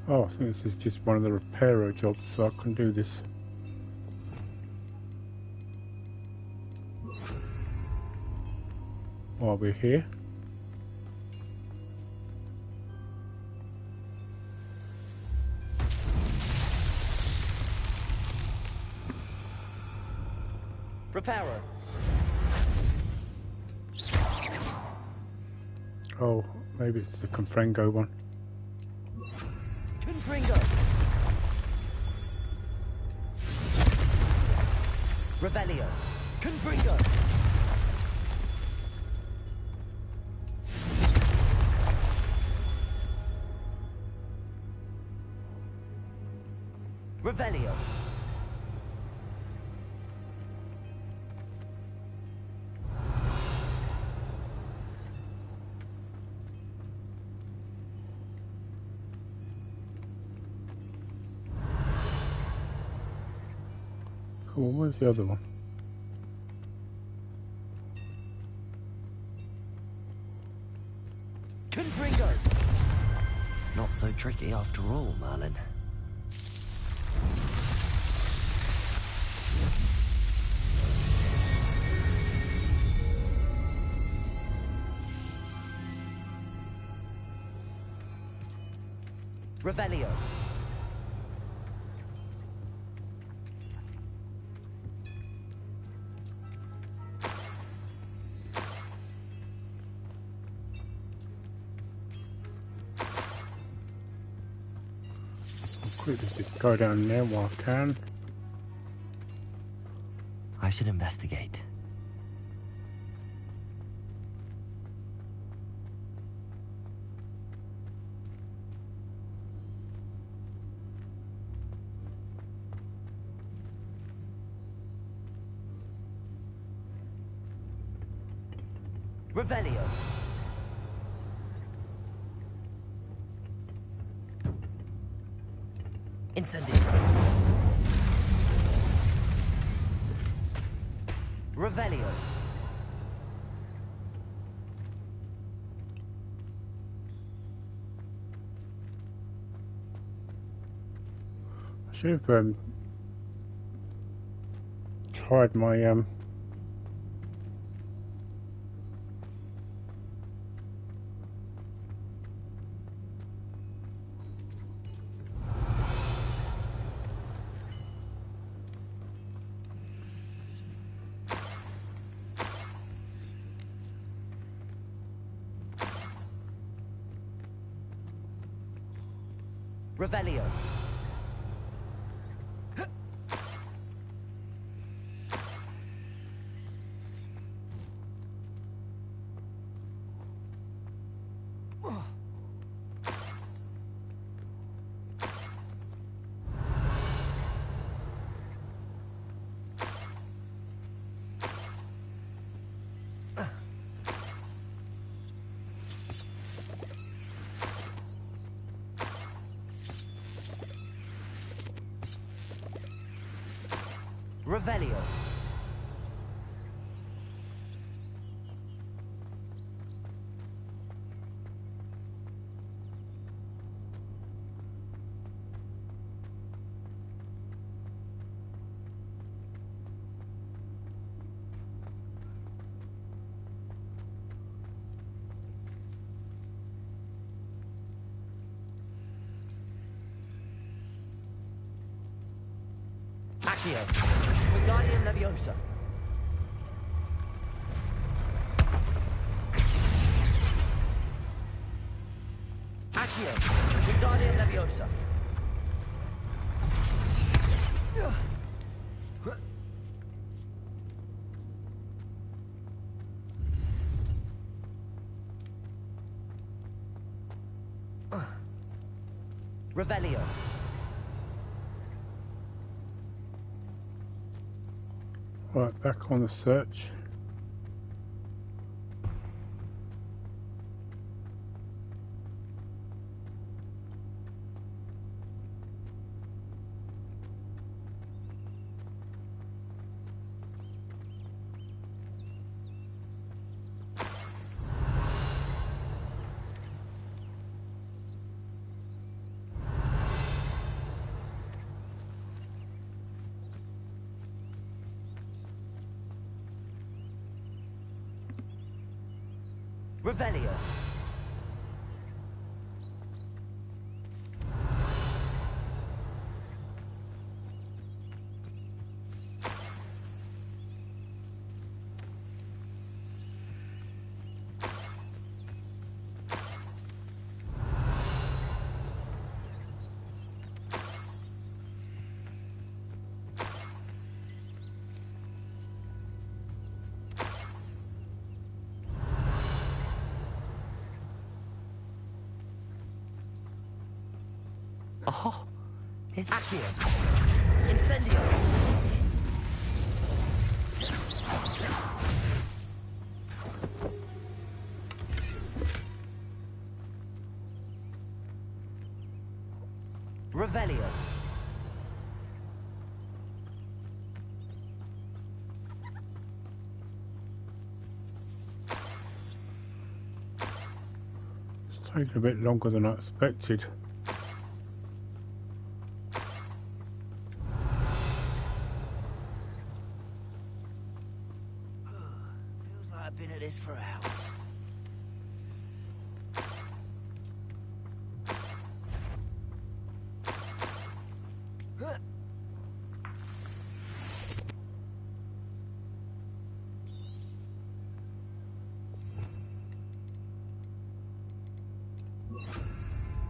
Oh, I think this is just one of the repairer jobs, so I can do this. While we're here. Repairer. Oh, maybe it's the Confringo one. Confringo. Revelio. Confringo. Revelio. Cool, where's the other one? Confringo. Not so tricky after all, Merlin. Revelio. Quickly just go down there while I can. I should investigate. Revelio. Incendio. Revelio. Should have tried my Revelio. Revelio. Accio. Wingardium Leviosa. Accio. Wingardium Leviosa. Revelio. Right, back on the search. Revelio. Oh, it's Accio. Incendio. Revelio. It's taken a bit longer than I expected. For hours.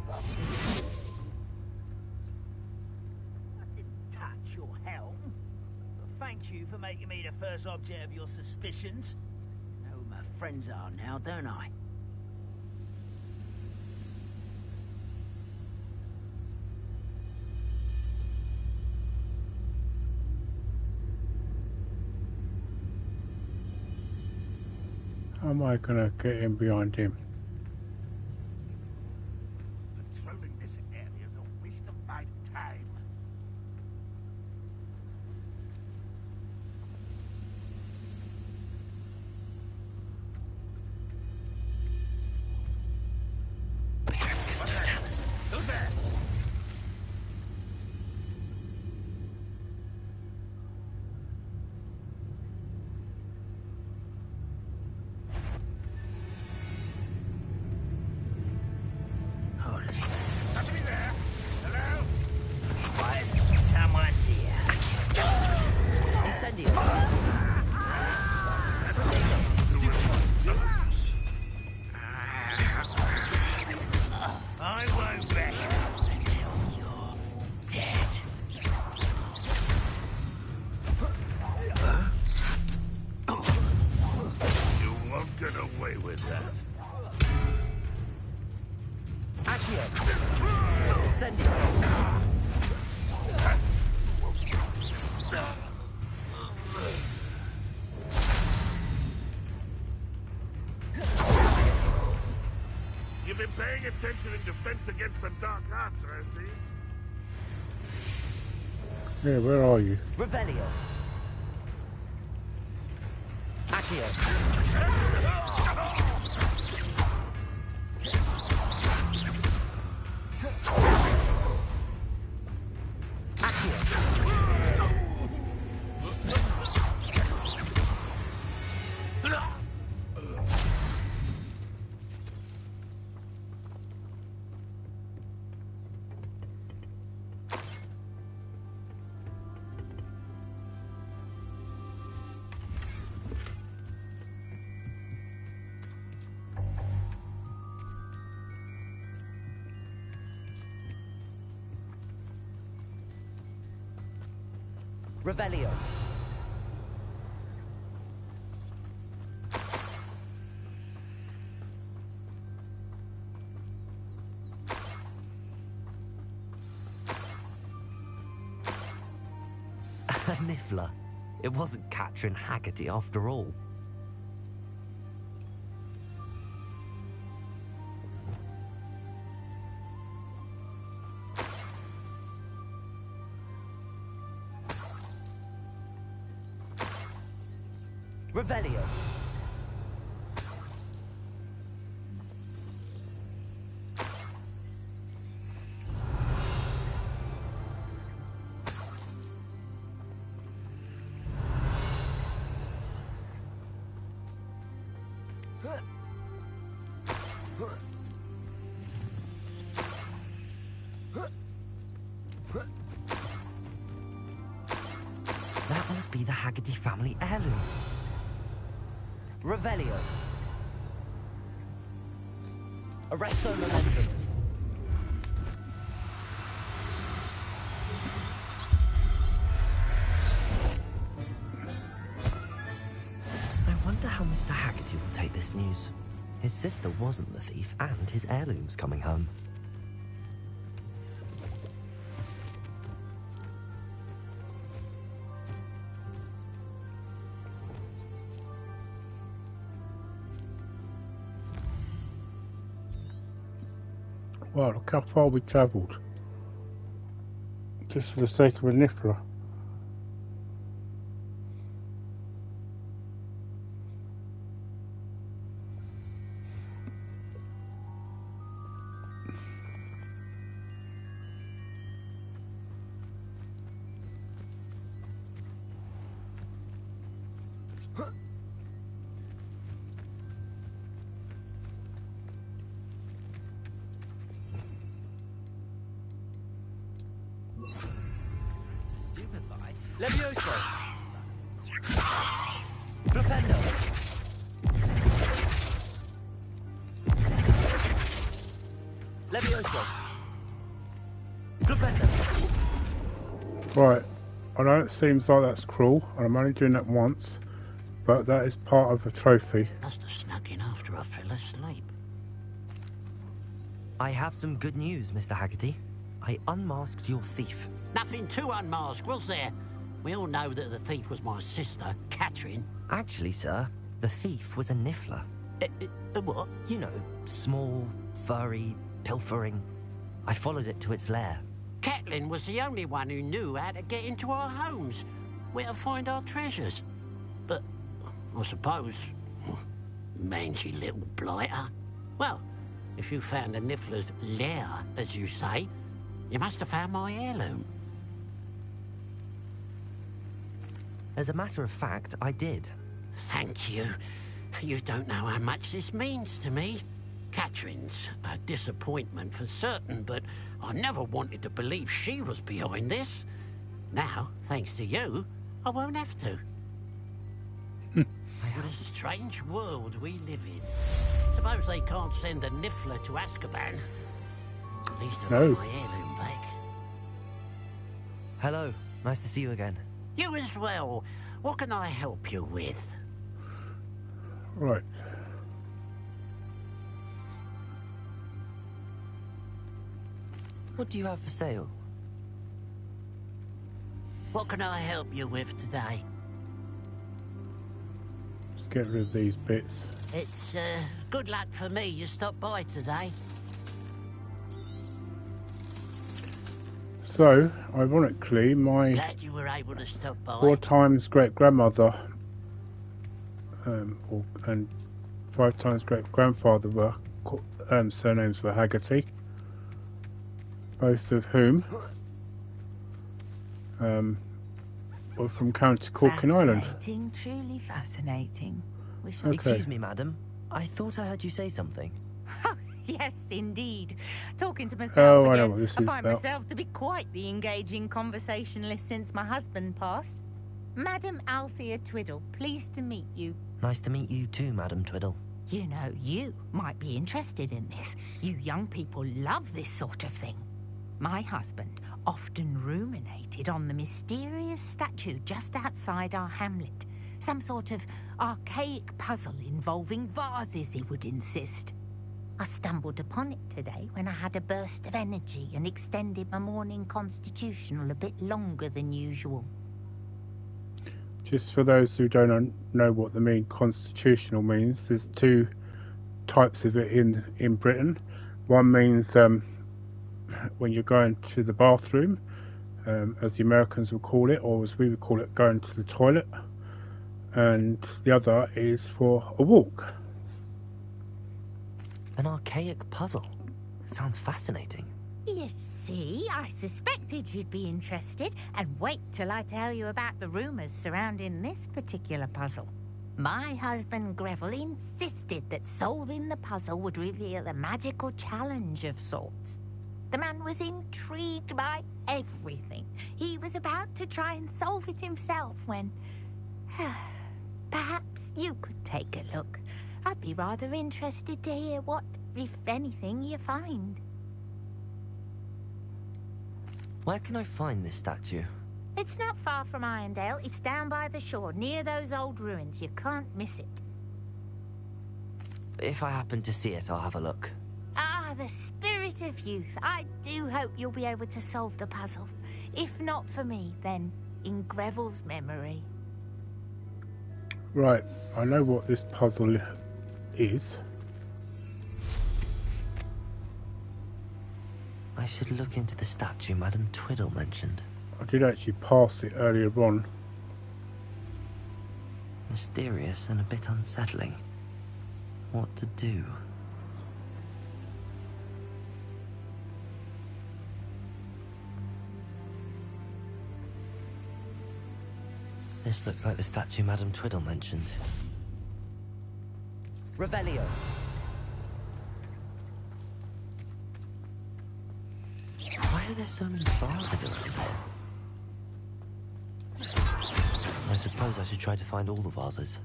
I didn't touch your helm. So thank you for making me the first object of your suspicions. My friends are now, don't I? How am I gonna get in behind him? Patrolling this area is a waste of my time. Who's there? Incendio. You've been paying attention in defense against the dark arts, I see. Yeah, where are you? Revelio. Accio. Revelio. Niffler. It wasn't Catherine Haggerty after all. Revelio. That must be the Haggerty family heirloom. Revelio. Arresto momentum. I wonder how Mr. Haggerty will take this news. His sister wasn't the thief, and his heirloom's coming home. Wow, look how far we travelled. Just for the sake of a niffler. Levioso. Flipendo. Levioso. Flipendo. Right, I know it seems like that's cruel, and I'm only doing that once, but that is part of a trophy. Must have snuck in after I fell asleep. I have some good news, Mr. Haggerty. I unmasked your thief. Nothing to unmask, was there? We all know that the thief was my sister, Catherine. Actually, sir, the thief was a niffler. What? You know, small, furry, pilfering. I followed it to its lair. Catelyn was the only one who knew how to get into our homes, where to find our treasures. But, I suppose, mangy little blighter. Well, if you found the niffler's lair, as you say, you must have found my heirloom. As a matter of fact, I did. Thank you. You don't know how much this means to me. Catherine's a disappointment for certain, but I never wanted to believe she was behind this. Now, thanks to you, I won't have to. What a strange world we live in. Suppose they can't send a niffler to Azkaban. At least I've got my heirloom back. Hello. Nice to see you again. You as well. What can I help you with? Right. What do you have for sale? What can I help you with today? Let's get rid of these bits. It's good luck for me you stopped by today. So, ironically, my Glad you were able to stop by. 4 times great-grandmother and 5 times great-grandfather were surnames were Haggerty, both of whom were from County Cork in Ireland. Fascinating, truly fascinating. Okay. Excuse me, madam. I thought I heard you say something. Yes, indeed. Talking to myself I again. know what this is find about. myself to be quite the engaging conversationalist since my husband passed. Madam Althea Twiddle, pleased to meet you. Nice to meet you too, Madam Twiddle. You know, you might be interested in this. You young people love this sort of thing. My husband often ruminated on the mysterious statue just outside our hamlet. Some sort of archaic puzzle involving vases, he would insist. I stumbled upon it today when I had a burst of energy and extended my morning constitutional a bit longer than usual. Just for those who don't know what the mean constitutional means, there's 2 types of it in Britain. One means when you're going to the bathroom, as the Americans would call it, or as we would call it, going to the toilet. And the other is for a walk. An archaic puzzle. Sounds fascinating. You see, I suspected you'd be interested, and wait till I tell you about the rumours surrounding this particular puzzle. My husband Greville insisted that solving the puzzle would reveal a magical challenge of sorts. The man was intrigued by everything. He was about to try and solve it himself when... Perhaps you could take a look. I'd be rather interested to hear what, if anything, you find. Where can I find this statue? It's not far from Irondale. It's down by the shore, near those old ruins. You can't miss it. If I happen to see it, I'll have a look. Ah, the spirit of youth. I do hope you'll be able to solve the puzzle. If not for me, then in Greville's memory. Right, I know what this puzzle is. I should look into the statue Madam Twiddle mentioned. I did actually pass it earlier on. Mysterious and a bit unsettling. What to do? This looks like the statue Madam Twiddle mentioned. Revelio. Why are there so many vases around here? I suppose I should try to find all the vases.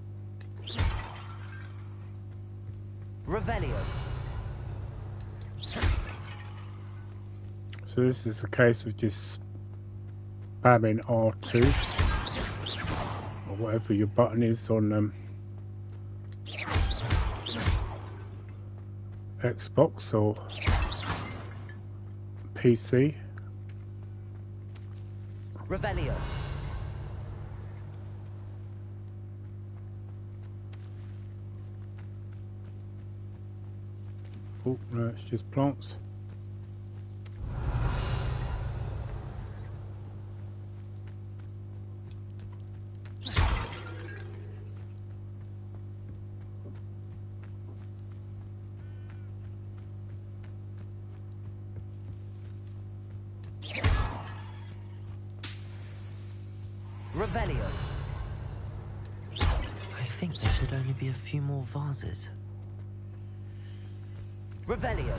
Revelio. So this is a case of just spamming R2 or whatever your button is on Xbox or PC. Revelio. Oh no, it's just plants. Revelio. I think there should only be a few more vases. Revelio.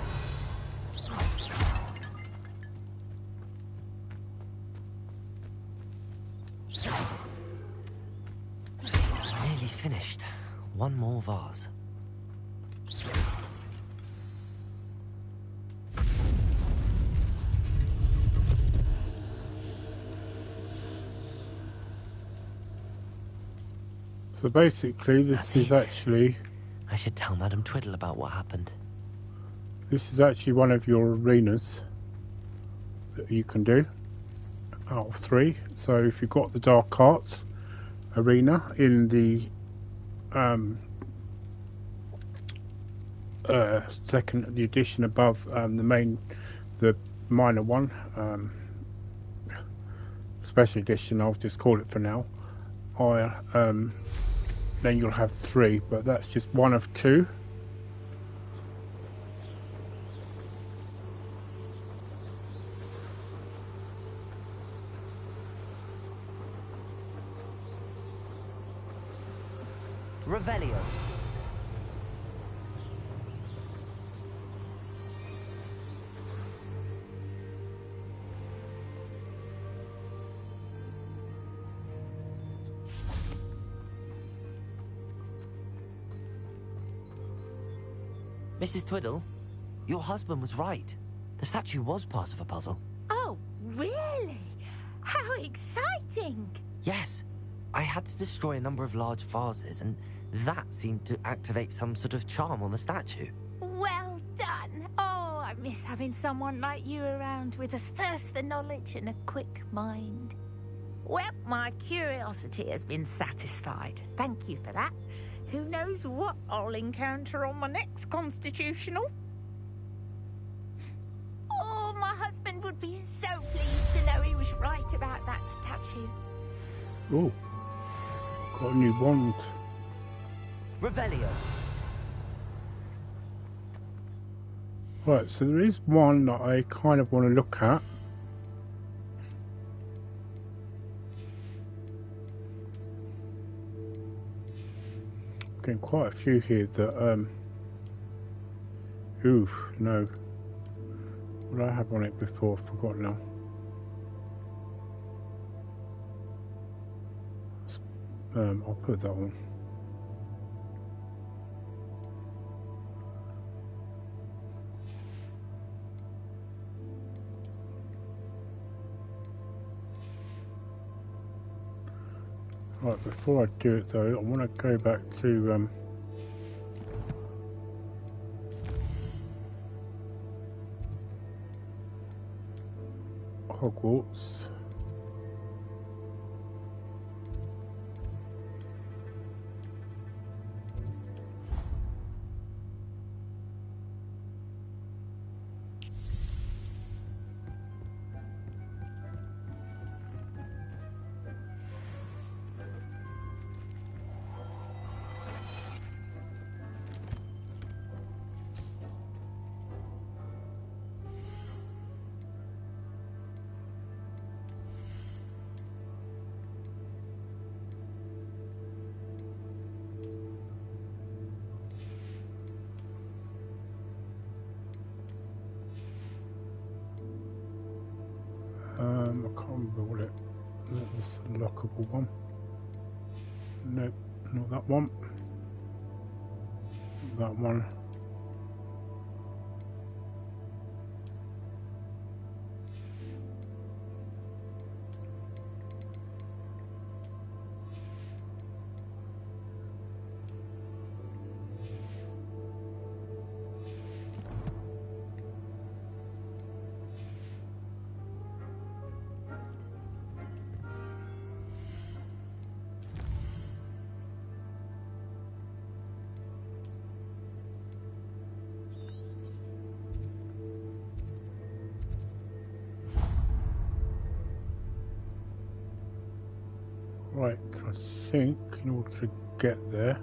Nearly finished. One more vase. So basically this is actually... I should tell Madam Twiddle about what happened. This is actually one of your arenas. that you can do out of 3. So if you've got the Dark Arts arena in the second, the edition above the minor one, special edition, I'll just call it for now. Then you'll have 3, but that's just one of 2. Revelio. Mrs. Twiddle, your husband was right. The statue was part of a puzzle. Oh, really? How exciting! Yes. I had to destroy a number of large vases, and that seemed to activate some sort of charm on the statue. Well done! Oh, I miss having someone like you around with a thirst for knowledge and a quick mind. Well, my curiosity has been satisfied. Thank you for that. Who knows what I'll encounter on my next constitutional? Oh, my husband would be so pleased to know he was right about that statue. Oh, got a new wand. Revelio. Right, so there is one that I kind of want to look at. Getting quite a few here that oof, no. What did I have on it before? I forgot now. I'll put that on. Right, before I do it though, I want to go back to Hogwarts. I can't remember what that was, a lockable one. Nope, not that one. That one. Right, I think in order to get there,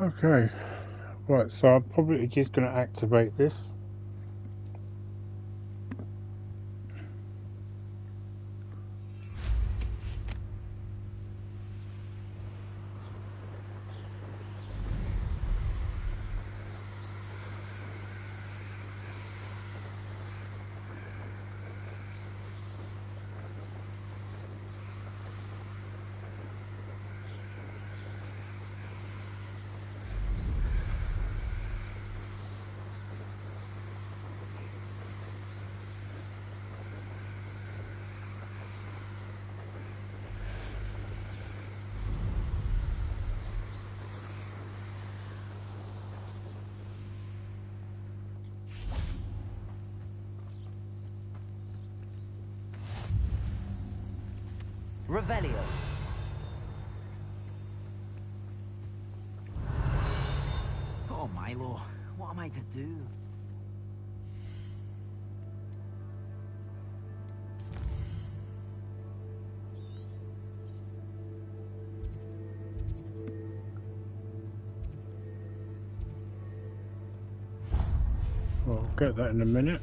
Okay, right, so I'm probably just going to activate this. Revelio. Oh, Milo, what am I to do? Well, I'll get that in a minute.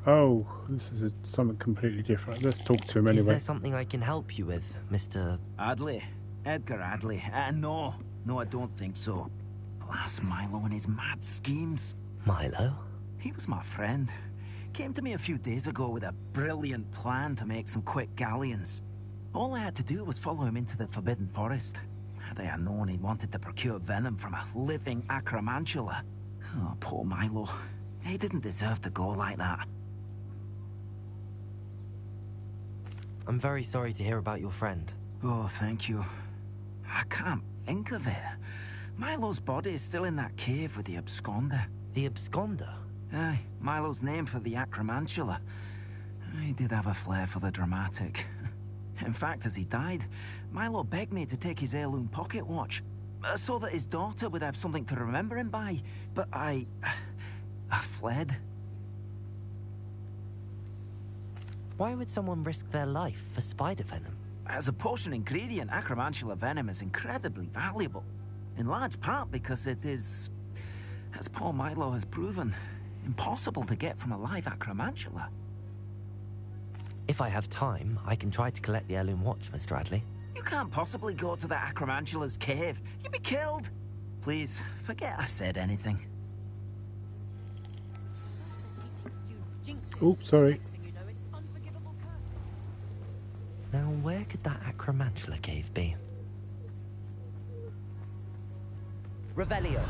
Oh, this is something completely different. Let's talk to him anyway. Is there something I can help you with, Mr. Adley? Edgar Adley? No, I don't think so. Blast Milo and his mad schemes. Milo? He was my friend. Came to me a few days ago with a brilliant plan to make some quick galleons. All I had to do was follow him into the Forbidden Forest. Had I known he'd wanted to procure venom from a living acromantula. Oh, poor Milo. He didn't deserve to go like that. I'm very sorry to hear about your friend. Oh, thank you. I can't think of it. Milo's body is still in that cave with the absconder. The absconder? Aye, Milo's name for the acromantula. He did have a flair for the dramatic. In fact, as he died, Milo begged me to take his heirloom pocket watch, so that his daughter would have something to remember him by. But I fled. Why would someone risk their life for spider venom? As a potion ingredient, acromantula venom is incredibly valuable. In large part because it is, as poor Milo has proven, impossible to get from a live acromantula. If I have time, I can try to collect the heirloom watch, Mr. Adley. You can't possibly go to the acromantula's cave. You'd be killed. Please, forget I said anything. Oops, sorry. Now, where could that acromantula cave be? Revelio.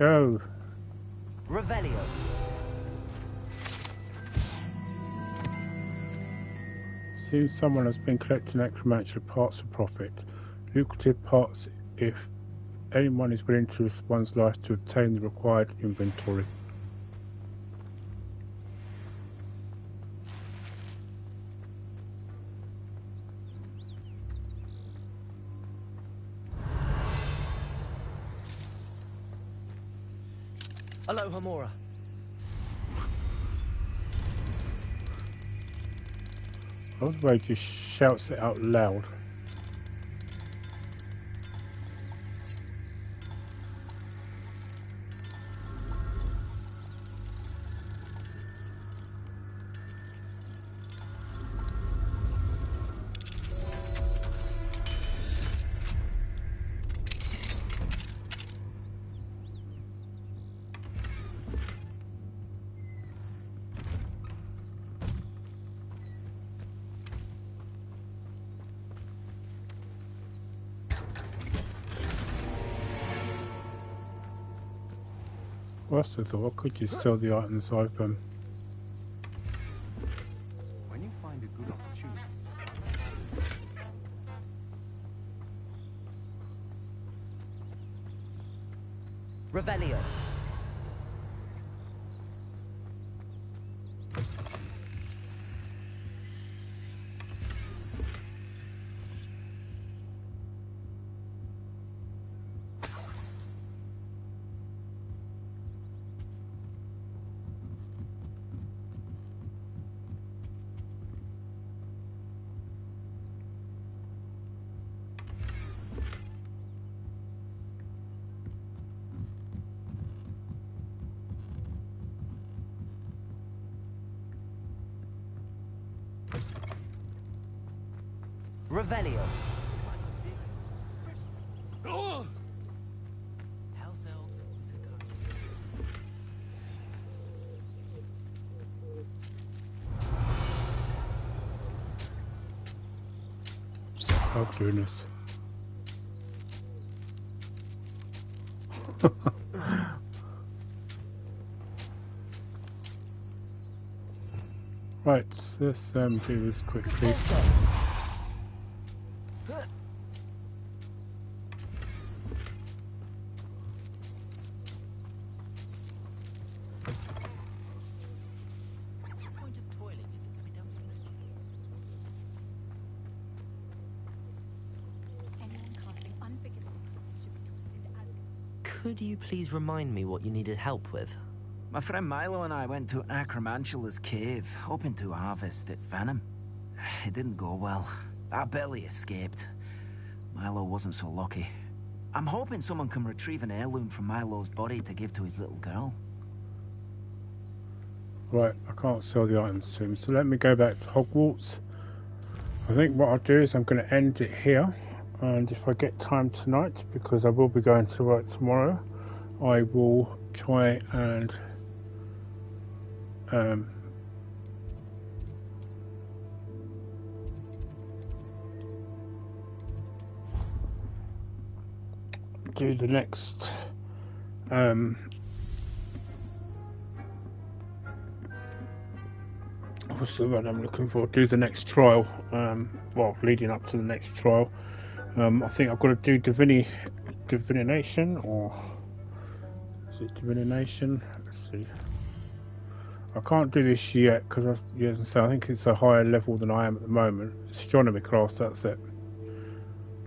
Oh. Revelio. Seems someone has been collecting acromantula parts for profit. Lucrative parts if anyone is willing to risk one's life to obtain the required inventory. Aloha, Mora. I love the way he just shouts it out loud. Worst of all, I could just sell the items I've When you find a good opportunity. Revelio. Revelio. Oh! Stop doing this. Right, let's do this quickly. Could you please remind me what you needed help with? My friend Milo and I went to Acromantula's cave, hoping to harvest its venom. It didn't go well. Our belly escaped. Milo wasn't so lucky. I'm hoping someone can retrieve an heirloom from Milo's body to give to his little girl. Right, I can't sell the items to him, so let me go back to Hogwarts. I think what I'll do is I'm going to end it here, and if I get time tonight, because I will be going to work tomorrow, I will try and do the next what's the word I'm looking for? Do the next trial. Well, leading up to the next trial. I think I've got to do divination, or is it divination? Let's see. I can't do this yet because I think it's a higher level than I am at the moment. Astronomy class, that's it.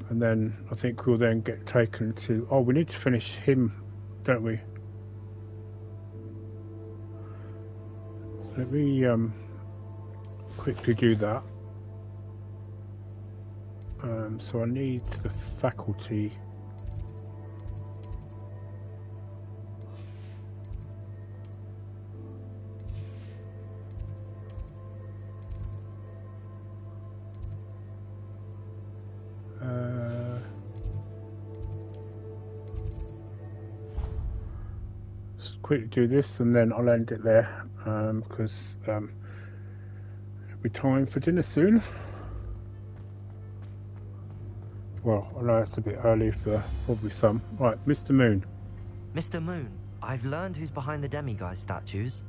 And then I think we'll then get taken to. Oh, we need to finish him, don't we? Let me quickly do that. So I need the faculty. Just quickly do this and then I'll end it there, because it'll be time for dinner soon. Well, I know it's a bit early for probably some. Right, Mr. Moon. Mr. Moon, I've learned who's behind the demiguise statues.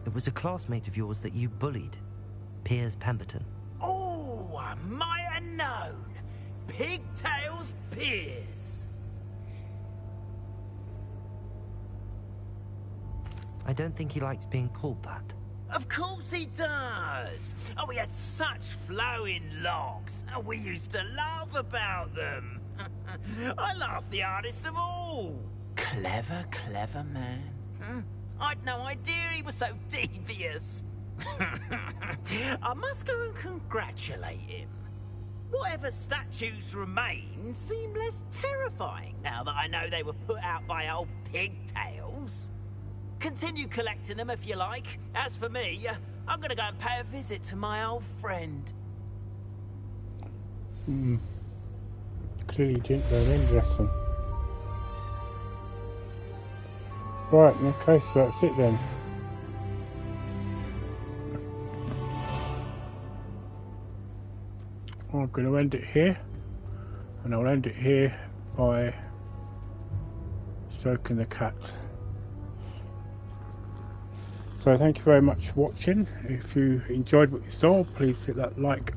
It was a classmate of yours that you bullied, Piers Pemberton. Oh, I might have known. Pigtails Piers. I don't think he likes being called that. Of course he does. Oh, we had such flowing locks, and we used to laugh about them. I laughed the hardest of all. Clever, clever man. I'd no idea he was so devious. I must go and congratulate him. Whatever statues remain seem less terrifying now that I know they were put out by old pigtails. Continue collecting them if you like. As for me, I'm going to go and pay a visit to my old friend. Clearly didn't learn any lesson. Right, okay, so that's it then. I'm going to end it here, and I'll end it here by stroking the cat. So thank you very much for watching. If you enjoyed what you saw, please hit that like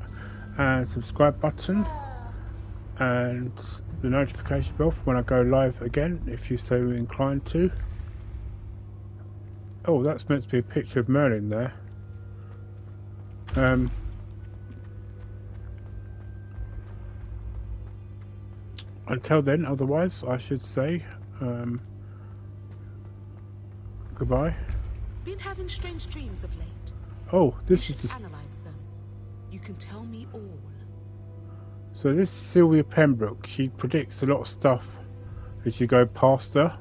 and subscribe button. and the notification bell for when I go live again, if you're so inclined to. Oh, that's meant to be a picture of Merlin there. Until then, otherwise, I should say goodbye. Been having strange dreams of late. Oh, this is the... Analyze them. You can tell me all. So this is Sylvia Pembroke. She predicts a lot of stuff as you go past her.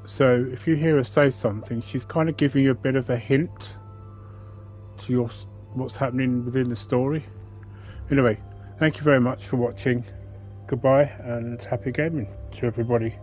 So if you hear her say something, she's kind of giving you a bit of a hint to what's happening within the story. Anyway, thank you very much for watching. Goodbye and happy gaming to everybody.